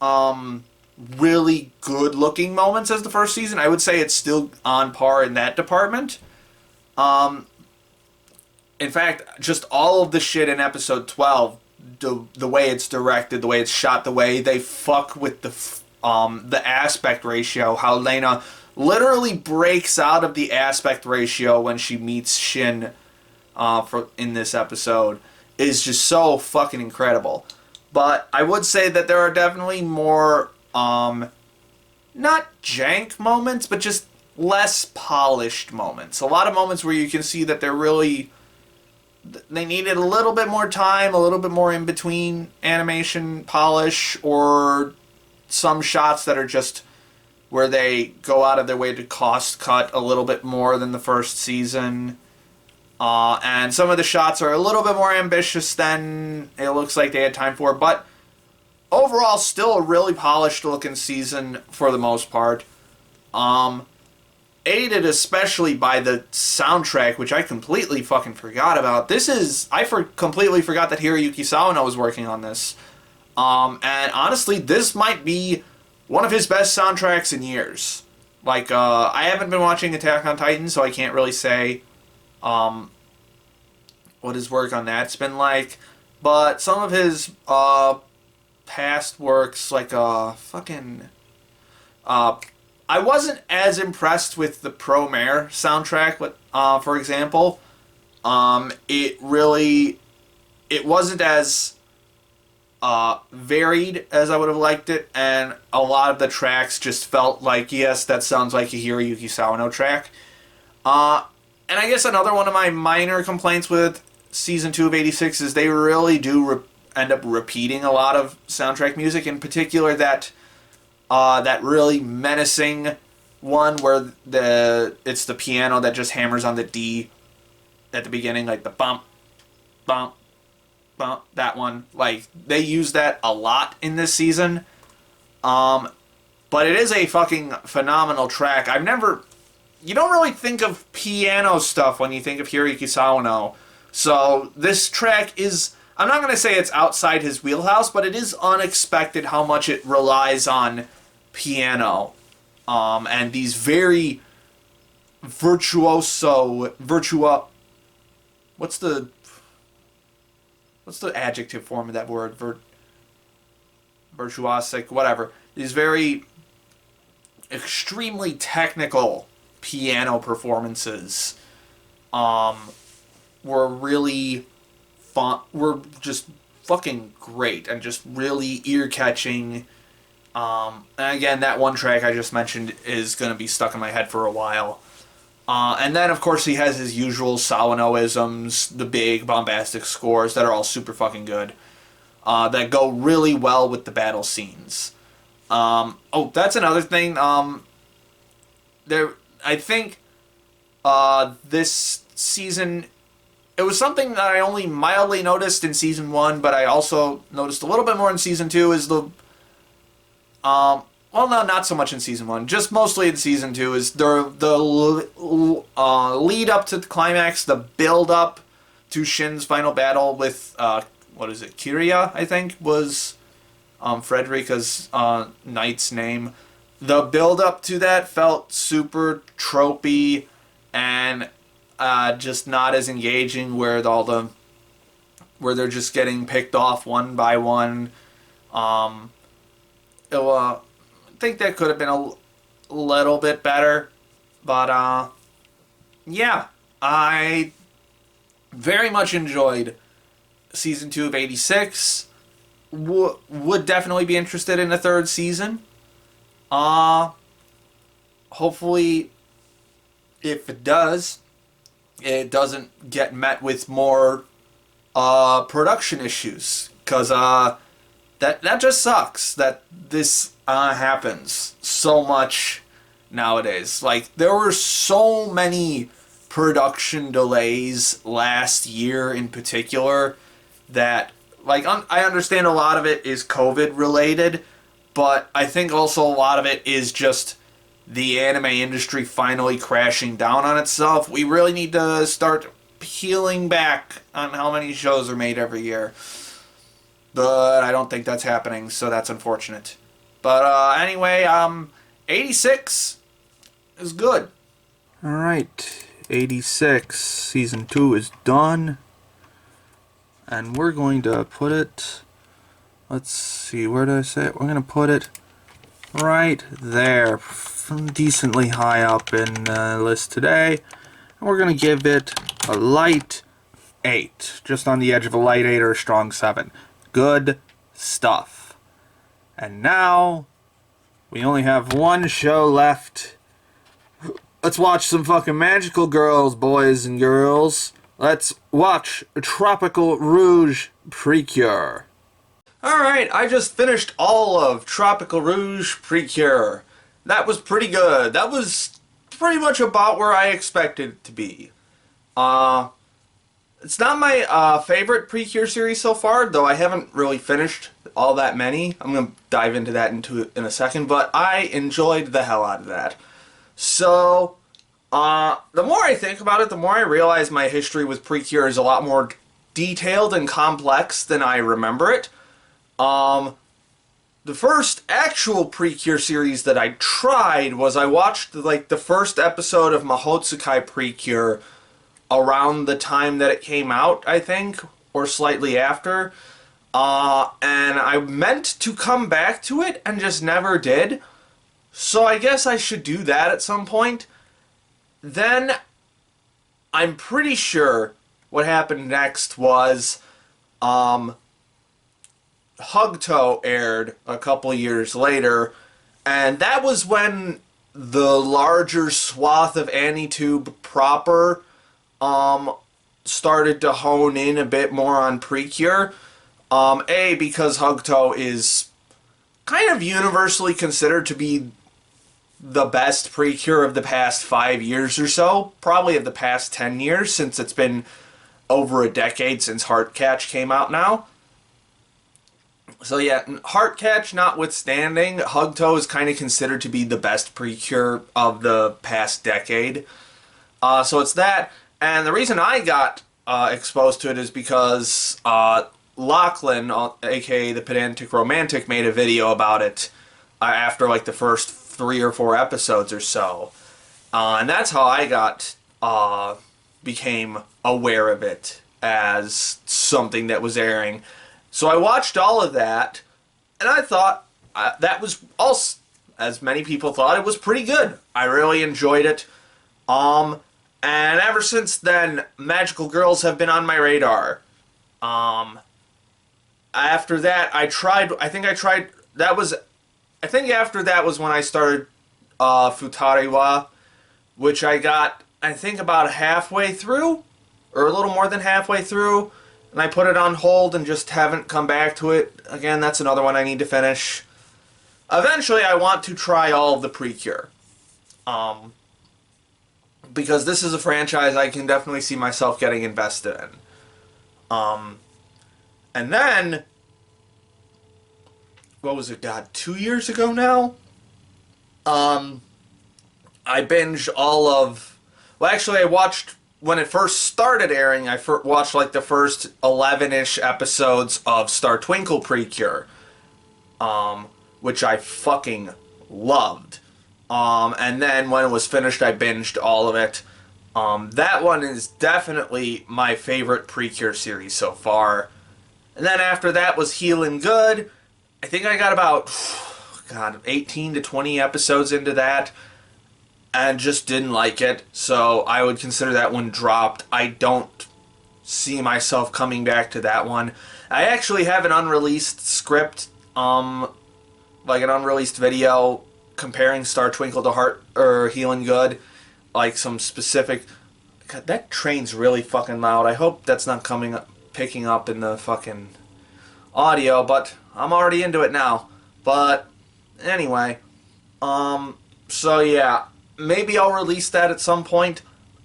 really good looking moments as the first season. I would say it's still on par in that department. In fact, just all of the shit in episode 12, the way it's directed, the way it's shot, the way they fuck with the aspect ratio, how Lena literally breaks out of the aspect ratio when she meets Shin in this episode, is just so fucking incredible. But I would say that there are definitely more, not jank moments, but just less polished moments. A lot of moments where you can see that they needed a little bit more time, a little bit more in between animation polish, or some shots that are just where they go out of their way to cost cut a little bit more than the first season. And some of the shots are a little bit more ambitious than it looks like they had time for, but overall still a really polished looking season for the most part. Aided especially by the soundtrack, which I completely fucking forgot about. Completely forgot that Hiroyuki Sawano was working on this. And honestly, this might be one of his best soundtracks in years. Like, I haven't been watching Attack on Titan, so I can't really say what his work on that's been like. But some of his past works, like I wasn't as impressed with the Promare soundtrack, for example. It wasn't as varied as I would have liked it, and a lot of the tracks just felt like, yes, that sounds like a Hiroyuki Sawano track. And I guess another one of my minor complaints with Season 2 of 86 is they really do end up repeating a lot of soundtrack music, in particular that really menacing one where it's the piano that just hammers on the D at the beginning, like the bump, bump, bump, that one. Like, they use that a lot in this season. But it is a fucking phenomenal track. You don't really think of piano stuff when you think of Hiroyuki Sawano. So this track is, I'm not going to say it's outside his wheelhouse, but it is unexpected how much it relies on piano. And these very what's the adjective form of that word? Virtuosic, whatever. These very extremely technical piano performances were really fun, were just fucking great and just really ear-catching. And again, that one track I just mentioned is going to be stuck in my head for a while. And then, of course, he has his usual Sawano-isms, the big bombastic scores that are all super fucking good, that go really well with the battle scenes. That's another thing. I think this season, it was something that I only mildly noticed in Season 1, but I also noticed a little bit more in Season 2, is the... well, no, not so much in Season 1. Just mostly in Season 2 is the lead up to the climax, the build up to Shin's final battle with what is it, Kyria, I think, was Frederica's knight's name. The build up to that felt super tropey and just not as engaging, where they're just getting picked off one by one. I think that could have been a little bit better, but yeah, I very much enjoyed season 2 of 86. Would definitely be interested in a third season. Hopefully, if it does, it doesn't get met with more production issues, because that just sucks that this happens so much nowadays. Like, there were so many production delays last year in particular that, like, I understand a lot of it is COVID related, but I think also a lot of it is just the anime industry finally crashing down on itself. We really need to start peeling back on how many shows are made every year. But I don't think that's happening, so that's unfortunate. But anyway, 86 is good. Alright, 86, season 2 is done. And we're going to put it, let's see, where did I say it? We're going to put it right there, decently high up in the list today. And we're going to give it a light 8, just on the edge of a light 8 or a strong 7. Good stuff. And now, we only have one show left. Let's watch some fucking magical girls, boys and girls. Let's watch Tropical-Rouge Precure. Alright, I just finished all of Tropical-Rouge Precure. That was pretty good. That was pretty much about where I expected it to be. It's not my favorite Precure series so far, though I haven't really finished all that many. I'm going to dive into that in a second, but I enjoyed the hell out of that. So, the more I think about it, the more I realize my history with Precure is a lot more detailed and complex than I remember it. The first actual Precure series that I tried was I watched like the first episode of Mahotsukai Precure around the time that it came out, I think, or slightly after. And I meant to come back to it and just never did. So I guess I should do that at some point. Then, I'm pretty sure what happened next was, Hugto aired a couple years later, and that was when the larger swath of AniTube proper, started to hone in a bit more on Precure. Because Hugto is kind of universally considered to be the best Precure of the past 5 years or so. Probably of the past 10 years, since it's been over a decade since Heartcatch came out now. So yeah, Heartcatch notwithstanding, Hugto is kind of considered to be the best Precure of the past decade. So it's that. And the reason I got exposed to it is because Lachlan, aka the Pedantic Romantic, made a video about it after like the first 3 or 4 episodes or so. And that's how I became aware of it as something that was airing. So I watched all of that, and I thought that was also, as many people thought, it was pretty good. I really enjoyed it. And ever since then, magical girls have been on my radar. After that, I think after that was when I started Futariwa, which I got, I think, about halfway through, or a little more than halfway through, and I put it on hold and just haven't come back to it. Again, that's another one I need to finish. Eventually, I want to try all of the Precure. Because this is a franchise I can definitely see myself getting invested in. And then, what was it, God, 2 years ago now? I binged all of, well, actually, I watched when it first started airing, I watched like the first 11-ish episodes of Star Twinkle Precure, which I fucking loved. And then when it was finished, I binged all of it. That one is definitely my favorite Precure series so far. And then after that was Healin' Good. I think I got about, 18 to 20 episodes into that and just didn't like it. So I would consider that one dropped. I don't see myself coming back to that one. I actually have an unreleased script, like an unreleased video comparing Star Twinkle to Healin' Good, like some specific. God, that train's really fucking loud. I hope that's not picking up in the fucking audio, but I'm already into it now. But anyway, so yeah, maybe I'll release that at some point,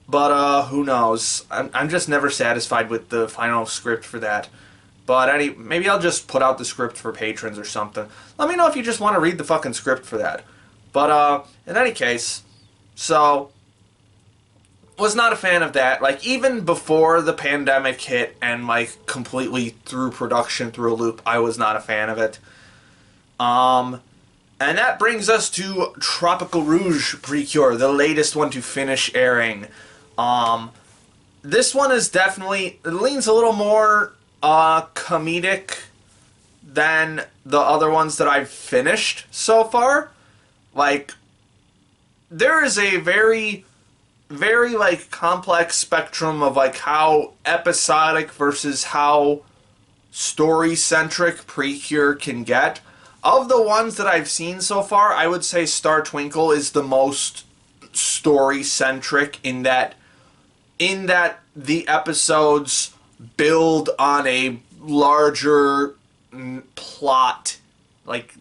but who knows? I'm just never satisfied with the final script for that. But maybe I'll just put out the script for patrons or something. Let me know if you just want to read the fucking script for that. But in any case, so was not a fan of that. Like, even before the pandemic hit and like completely threw production through a loop, I was not a fan of it. And that brings us to Tropical-Rouge Precure, the latest one to finish airing. This one is definitely, it leans a little more comedic than the other ones that I've finished so far. Like, there is a very, very, like, complex spectrum of, like, how episodic versus how story-centric Precure can get. Of the ones that I've seen so far, I would say Star Twinkle is the most story-centric in that the episodes build on a larger plot, like,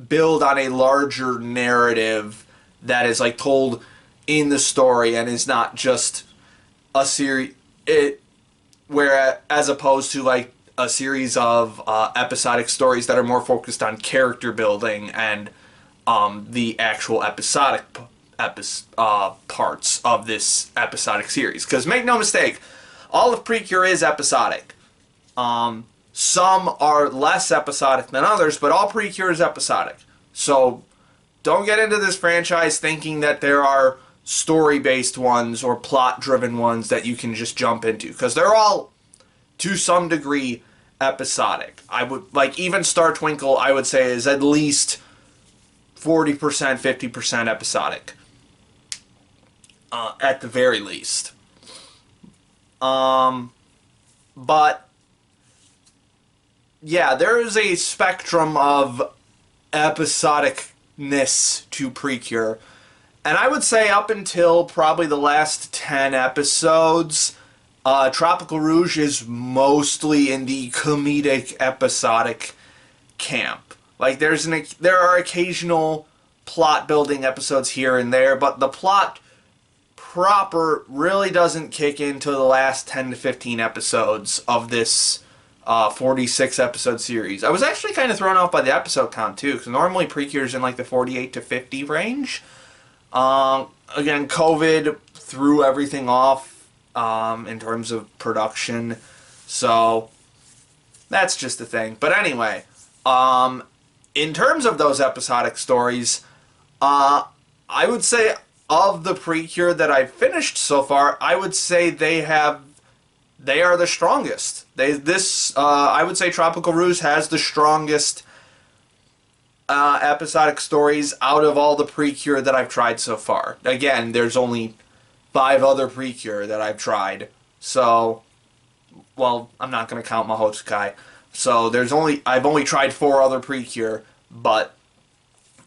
build on a larger narrative that is, like, told in the story and is not just a series, where as opposed to, like, a series of episodic stories that are more focused on character building and the actual episodic parts of this episodic series. Because make no mistake, all of Precure is episodic. Some are less episodic than others, but all Precure is episodic. So don't get into this franchise thinking that there are story-based ones or plot-driven ones that you can just jump into, because they're all, to some degree, episodic. I would, like, even Star Twinkle, I would say, is at least 40%, 50% episodic. At the very least. But, yeah, there is a spectrum of episodicness to Precure. And I would say up until probably the last 10 episodes, Tropical-Rouge is mostly in the comedic episodic camp. Like, there are occasional plot-building episodes here and there, but the plot proper really doesn't kick into the last 10 to 15 episodes of this 46-episode series. I was actually kind of thrown off by the episode count, too, because normally Precure's in, like, the 48 to 50 range. Again, COVID threw everything off in terms of production, so that's just the thing. But anyway, in terms of those episodic stories, I would say of the Precure that I've finished so far, I would say they are the strongest. I would say Tropical-Rouge has the strongest episodic stories out of all the Precure that I've tried so far. Again, there's only 5 other Precure that I've tried. So, well, I'm not going to count Mahotsukai. So I've only tried 4 other Precure, but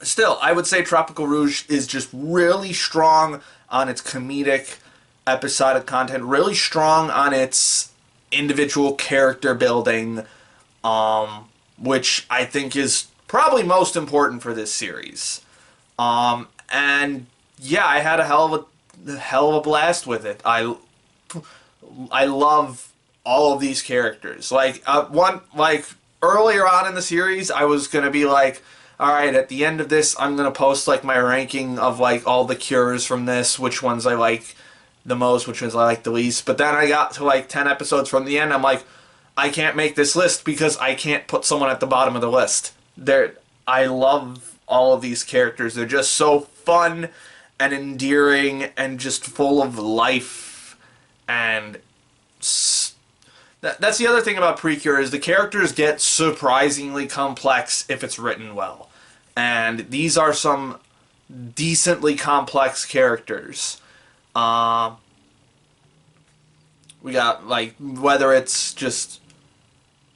still, I would say Tropical-Rouge is just really strong on its comedic episodic content, really strong on its individual character building, which I think is probably most important for this series. And yeah, I had a hell of a blast with it. I love all of these characters. Like earlier on in the series, I was gonna be like, all right, at the end of this, I'm gonna post like my ranking of like all the cures from this, which ones I like the most, which was I liked the least. But then I got to like 10 episodes from the end. I'm like, I can't make this list because I can't put someone at the bottom of the list. I love all of these characters. They're just so fun and endearing and just full of life. And that's the other thing about Precure is the characters get surprisingly complex if it's written well. And these are some decently complex characters. We got, like, whether it's just...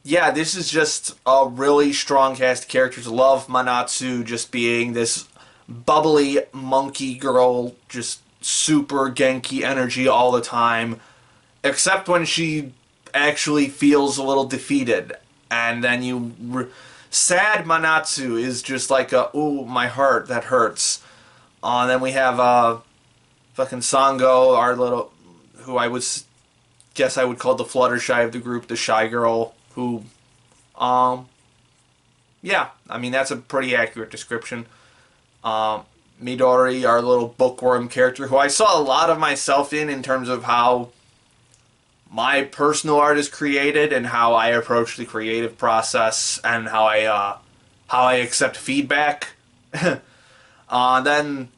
Yeah, this is just a really strong cast of characters. Love Manatsu just being this bubbly monkey girl, just super Genki energy all the time. Except when she actually feels a little defeated. And then sad Manatsu is just like ooh, my heart, that hurts. And then we have fucking Sango, our little... who I would guess I would call the Fluttershy of the group, the shy girl, who... yeah, I mean, that's a pretty accurate description. Midori, our little bookworm character, who I saw a lot of myself in terms of how my personal art is created and how I approach the creative process and how I accept feedback. Then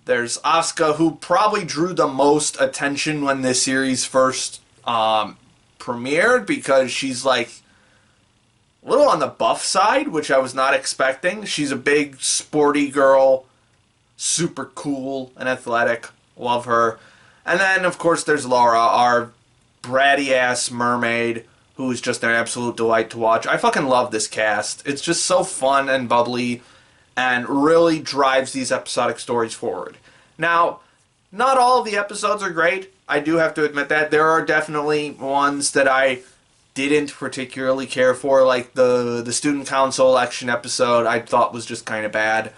there's Asuka, who probably drew the most attention when this series first premiered, because she's like a little on the buff side, which I was not expecting. She's a big, sporty girl, super cool and athletic. Love her. And then, of course, there's Laura, our bratty-ass mermaid, who's just an absolute delight to watch. I fucking love this cast. It's just so fun and bubbly and really drives these episodic stories forward. Now, not all of the episodes are great. I do have to admit that. There are definitely ones that I didn't particularly care for, like the student council election episode I thought was just kind of bad.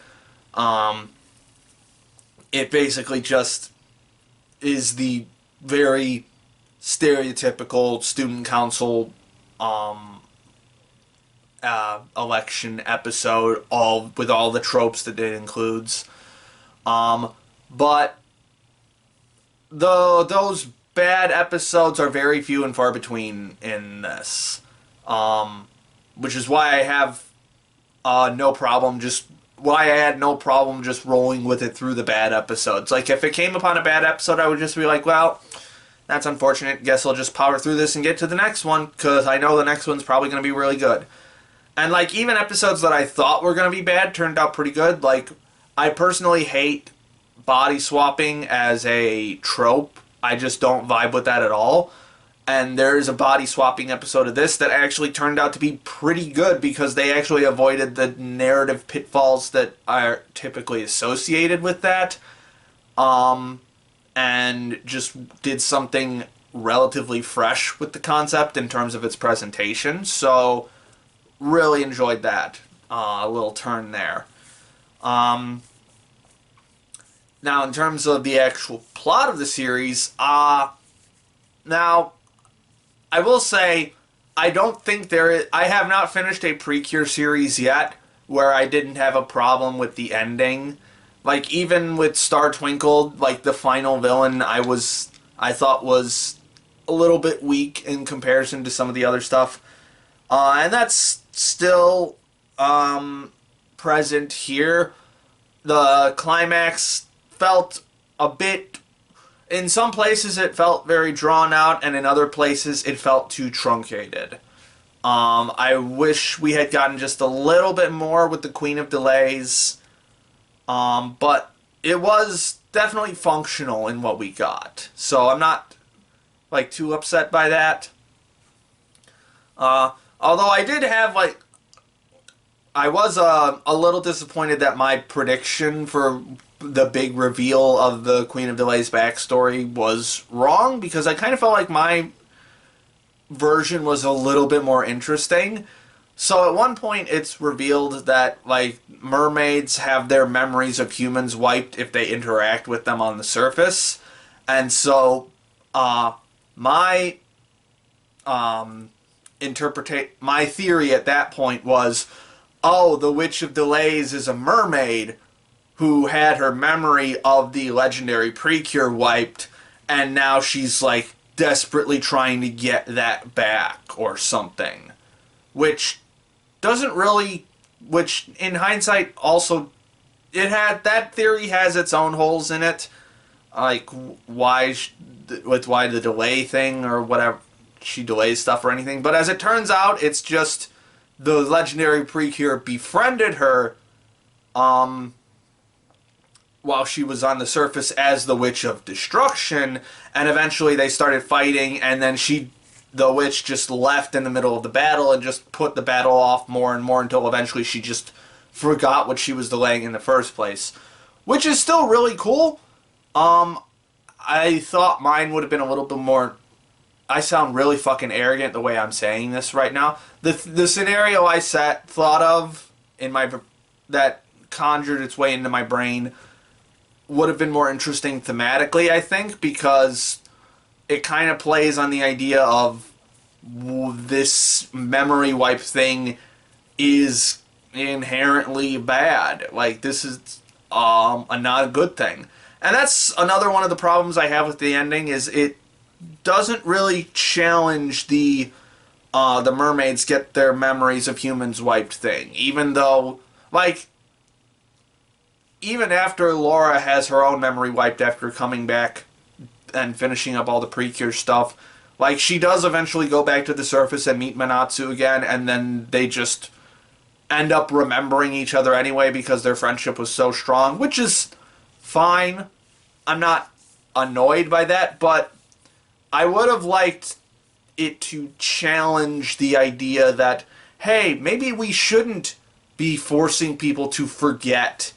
It basically just is the very stereotypical student council election episode, all with all the tropes that it includes. But those bad episodes are very few and far between in this, which is why I have no problem just why I had no problem just rolling with it through the bad episodes. Like, if it came upon a bad episode, I would just be like, well, that's unfortunate. Guess I'll just power through this and get to the next one, because I know the next one's probably going to be really good. And, like, even episodes that I thought were going to be bad turned out pretty good. Like, I personally hate body swapping as a trope. I just don't vibe with that at all. And there's a body swapping episode of this that actually turned out to be pretty good, because they actually avoided the narrative pitfalls that are typically associated with that. And just did something relatively fresh with the concept in terms of its presentation. So, really enjoyed that. A little turn there. Now, in terms of the actual plot of the series, now, I will say, I don't think I have not finished a Precure series yet where I didn't have a problem with the ending. Like, even with Star Twinkled, like, the final villain I thought was a little bit weak in comparison to some of the other stuff. And that's still present here. The climax felt a bit... In some places it felt very drawn out, and in other places it felt too truncated. I wish we had gotten just a little bit more with the Queen of Delays, but it was definitely functional in what we got. So I'm not, like, too upset by that. Although I did have, like... I was a little disappointed that my prediction for the big reveal of the Queen of Delays backstory was wrong, because I kind of felt like my version was a little bit more interesting. So at one point it's revealed that, like, mermaids have their memories of humans wiped if they interact with them on the surface. And so my theory at that point was, oh, the Witch of Delays is a mermaid who had her memory of the legendary Precure wiped, and now she's like desperately trying to get that back or something, which doesn't really, which in hindsight also, that theory has its own holes in it, like why why the delay thing or whatever, she delays stuff or anything. But as it turns out, it's just the legendary Precure befriended her while she was on the surface as the Witch of Destruction, and eventually they started fighting, and then the witch just left in the middle of the battle and just put the battle off more and more until eventually she just forgot what she was delaying in the first place, which is still really cool. I thought mine would have been a little bit more. I sound really fucking arrogant the way I'm saying this right now. The scenario I thought of in my that conjured its way into my brain would have been more interesting thematically, I think, because it kind of plays on the idea of this memory wipe thing is inherently bad. Like, this is a not a good thing. And that's another one of the problems I have with the ending, is it doesn't really challenge the mermaids get their memories of humans wiped thing. Even though, like, even after Laura has her own memory wiped after coming back and finishing up all the Precure stuff, like, she does eventually go back to the surface and meet Manatsu again, and then they just end up remembering each other anyway because their friendship was so strong, which is fine. I'm not annoyed by that, but I would have liked it to challenge the idea that, hey, maybe we shouldn't be forcing people to forget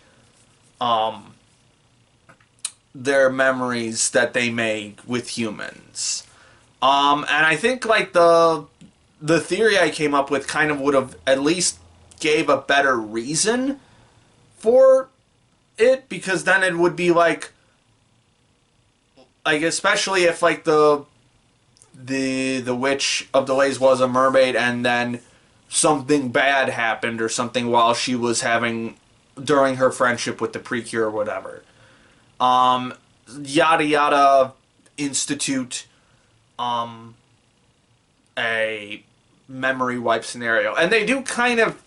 their memories that they make with humans. And I think, like, the theory I came up with kind of would have at least gave a better reason for it, because then it would be like especially if, like, the Witch of Delays was a mermaid and then something bad happened or something while she was during her friendship with the Precure or whatever. Yada yada institute a memory wipe scenario. And they kind of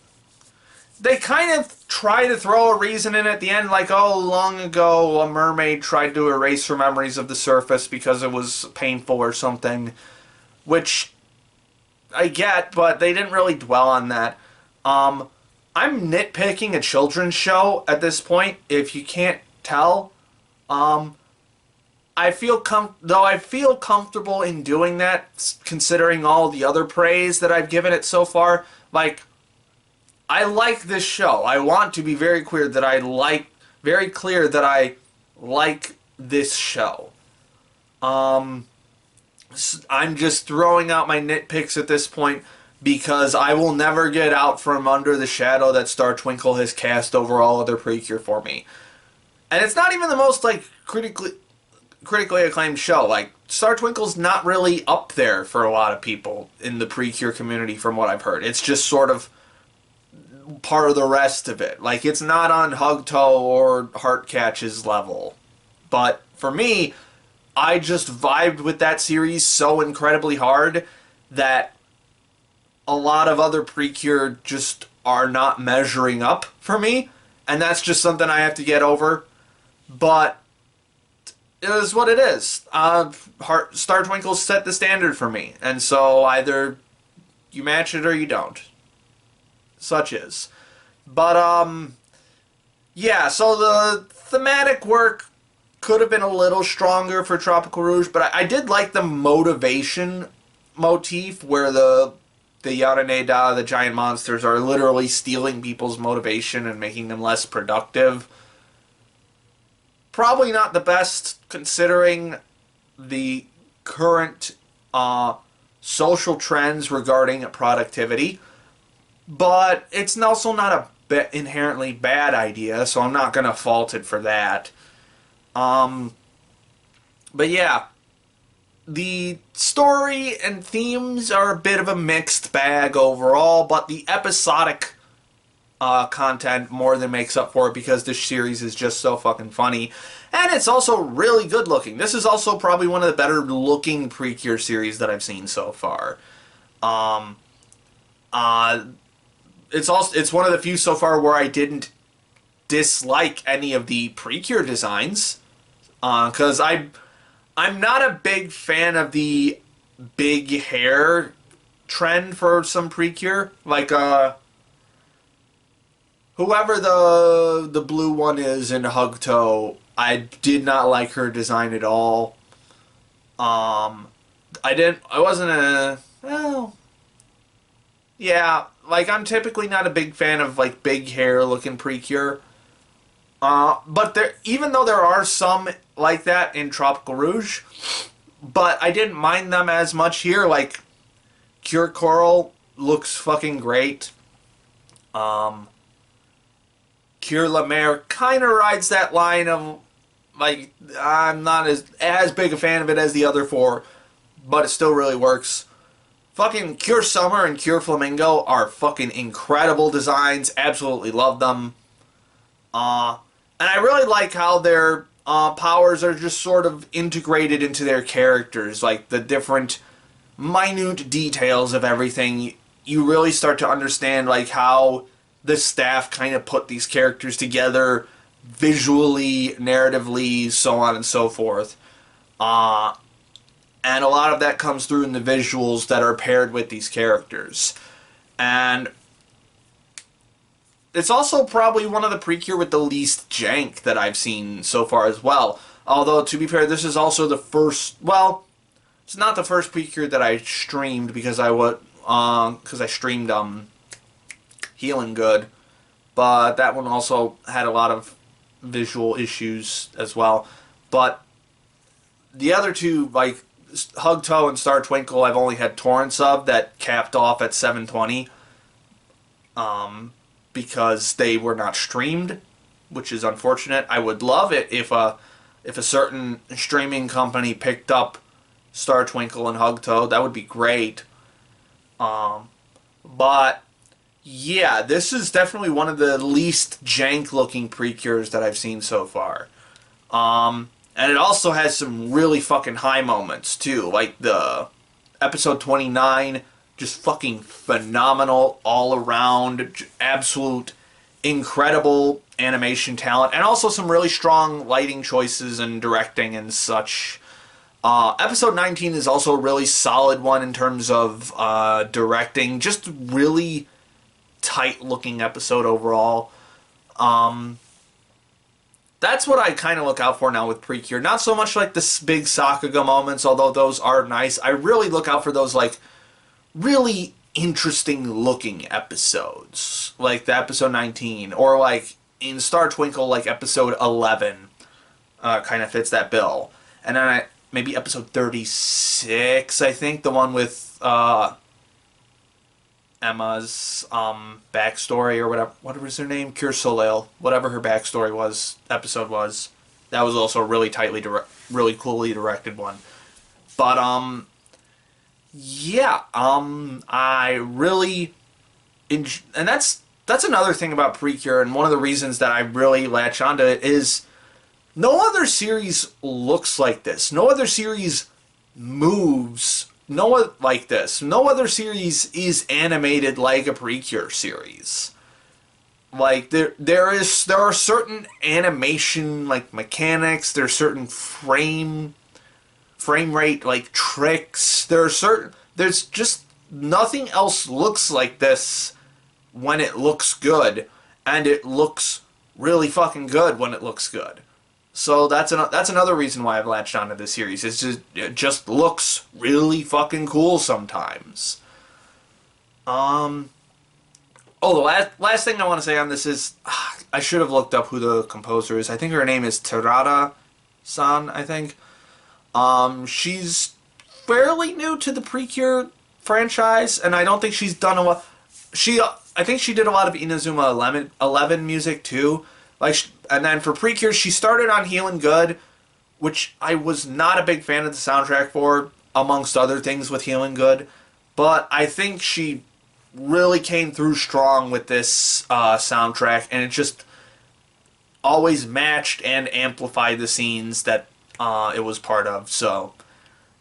try to throw a reason in at the end, like, oh, long ago a mermaid tried to erase her memories of the surface because it was painful or something, which I get, but they didn't really dwell on that. I'm nitpicking a children's show at this point, if you can't tell. I feel comfortable in doing that, considering all the other praise that I've given it so far. Like, I like this show. I want to be very clear that I like this show. I'm just throwing out my nitpicks at this point because I will never get out from under the shadow that Star Twinkle has cast over all other Precure for me. And it's not even the most, like, critically acclaimed show. Like, Star Twinkle's not really up there for a lot of people in the Precure community, from what I've heard. It's just sort of part of the rest of it. Like, it's not on Hugto or Heartcatch's level. But for me, I just vibed with that series so incredibly hard that a lot of other Precure just are not measuring up for me. And that's just something I have to get over. But it is what it is. Star Twinkle set the standard for me. And so either you match it or you don't. Such is. But, yeah, so the thematic work could have been a little stronger for Tropical-Rouge, but I did like the motivation motif where the Yaraneda, the giant monsters, are literally stealing people's motivation and making them less productive. Probably not the best considering the current social trends regarding productivity, but it's also not a inherently bad idea, so I'm not going to fault it for that. But yeah, the story and themes are a bit of a mixed bag overall, but the episodic content more than makes up for it because this series is just so fucking funny. And it's also really good looking. This is also probably one of the better looking Precure series that I've seen so far. Um, uh, it's one of the few so far where I didn't dislike any of the Precure designs. Because I'm not a big fan of the big hair trend for some Precure. Like, whoever the blue one is in Hugto, I did not like her design at all. I wasn't a, well, yeah, like I'm typically not a big fan of like big hair looking Precure. But there, even though there are some like that in Tropical Rouge, but I didn't mind them as much here. Like, Cure Coral looks fucking great. Um, Cure La Mer kind of rides that line of, like, I'm not as big a fan of it as the other four, but it still really works. Fucking Cure Summer and Cure Flamingo are fucking incredible designs. Absolutely love them. And I really like how their powers are just sort of integrated into their characters. Like, the different minute details of everything. You really start to understand, like, how the staff kind of put these characters together visually, narratively, so on and so forth. And a lot of that comes through in the visuals that are paired with these characters. And it's also probably one of the Precure with the least jank that I've seen so far as well. Although, to be fair, this is also the first, well, it's not the first Precure that I streamed because I streamed Healing Good, but that one also had a lot of visual issues as well. But the other two, like Hugto and Star Twinkle, I've only had torrents of that capped off at 720, because they were not streamed, which is unfortunate. I would love it if a certain streaming company picked up Star Twinkle and Hugto. That would be great. But yeah, this is definitely one of the least jank looking Precures that I've seen so far. And it also has some really fucking high moments too, like the episode 29, just fucking phenomenal all around, absolute incredible animation talent, and also some really strong lighting choices and directing and such. Episode 19 is also a really solid one in terms of directing, just really tight looking episode overall. That's what I kind of look out for now with Precure. Not so much like the big Sakuga moments, although those are nice. I really look out for those, like, really interesting looking episodes. Like the episode 19. Or, like, in Star Twinkle, like episode 11 kind of fits that bill. And then maybe episode 36, I think. The one with Emma's backstory or whatever was her name, Cure Soleil, whatever her backstory episode was. That was also a really really coolly directed one. But yeah, I really and that's another thing about Precure, and one of the reasons that I really latch onto it is no other series looks like this. No other series moves like this. No other series is animated like a Precure series. Like there are certain animation like mechanics, there's certain frame rate like tricks. There's just nothing else looks like this when it looks good, and it looks really fucking good when it looks good. So that's another reason why I've latched onto this series. It just looks really fucking cool sometimes. Oh, the last thing I want to say on this is I should have looked up who the composer is. I think her name is Terada-san, I think. She's fairly new to the Precure franchise, and I don't think she's done a lot. I think she did a lot of Inazuma 11 music too. And then for Precure, she started on Healin' Good, which I was not a big fan of the soundtrack for, amongst other things with Healin' Good. But I think she really came through strong with this soundtrack, and it just always matched and amplified the scenes that it was part of. So,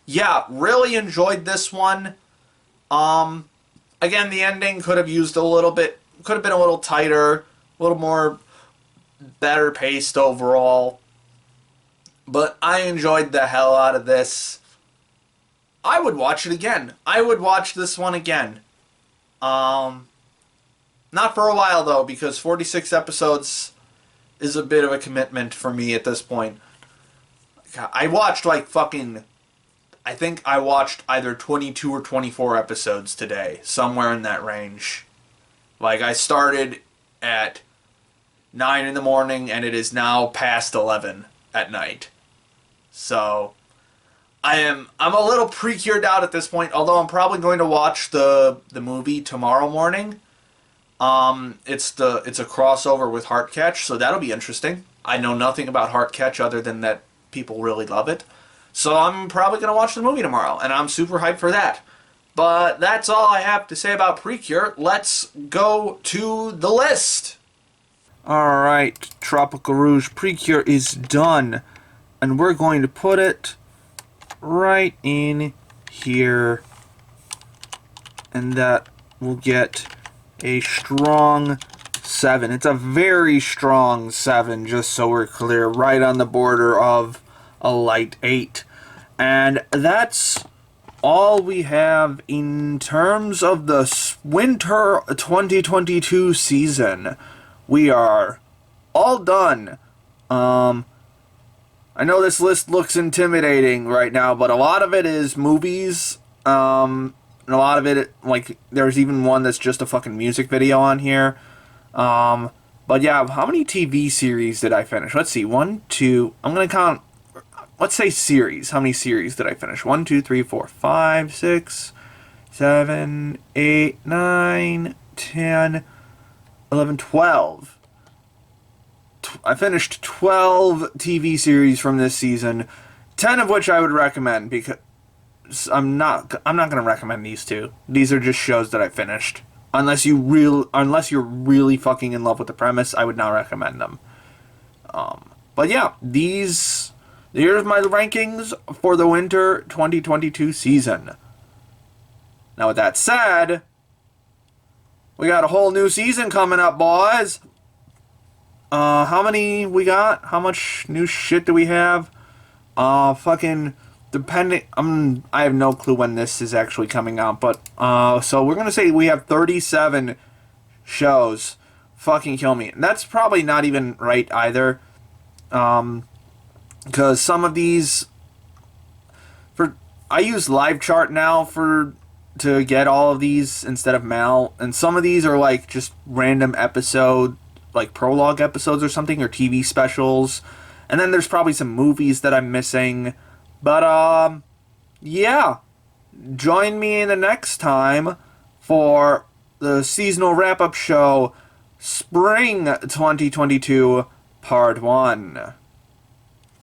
yeah, really enjoyed this one. Again, the ending could have used a little bit, could have been a little tighter, a little more better paced overall. But I enjoyed the hell out of this. I would watch it again. I would watch this one again. Not for a while though, because 46 episodes is a bit of a commitment for me at this point. I watched like fucking, I think I watched either 22 or 24 episodes today, somewhere in that range. Like I started at 9 in the morning and it is now past 11 at night. So I'm a little pre-cured out at this point, although I'm probably going to watch the movie tomorrow morning. It's a crossover with Heartcatch, so that'll be interesting. I know nothing about Heartcatch other than that people really love it. So I'm probably going to watch the movie tomorrow, and I'm super hyped for that. But that's all I have to say about Precure. Let's go to the list. Alright, Tropical-Rouge Precure is done. And we're going to put it right in here. And that will get a strong 7. It's a very strong 7, just so we're clear. Right on the border of a light 8. And that's all we have in terms of the winter 2022 season. We are all done. I know this list looks intimidating right now, but a lot of it is movies. And a lot of it, like, there's even one that's just a fucking music video on here. But yeah, how many TV series did I finish? Let's see, 1, 2, I'm gonna count, let's say series. How many series did I finish? 1, 2, 3, 4, 5, 6, 7, 8, 9, 10, 11, 12. I finished 12 TV series from this season, 10 of which I would recommend, because I'm not going to recommend these two. These are just shows that I finished. Unless you're really fucking in love with the premise, I would not recommend them. But yeah, here's my rankings for the winter 2022 season. Now with that said, we got a whole new season coming up, boys. How many we got? How much new shit do we have? Fucking depending. I have no clue when this is actually coming out, but so we're gonna say we have 37 shows. Fucking kill me. And that's probably not even right either, because some of these, I use Live Chart now to get all of these instead of Mal, and some of these are like just random episode, like prologue episodes or something, or TV specials, and then there's probably some movies that I'm missing. But yeah, join me in the next time for the seasonal wrap-up show, Spring 2022 Part 1.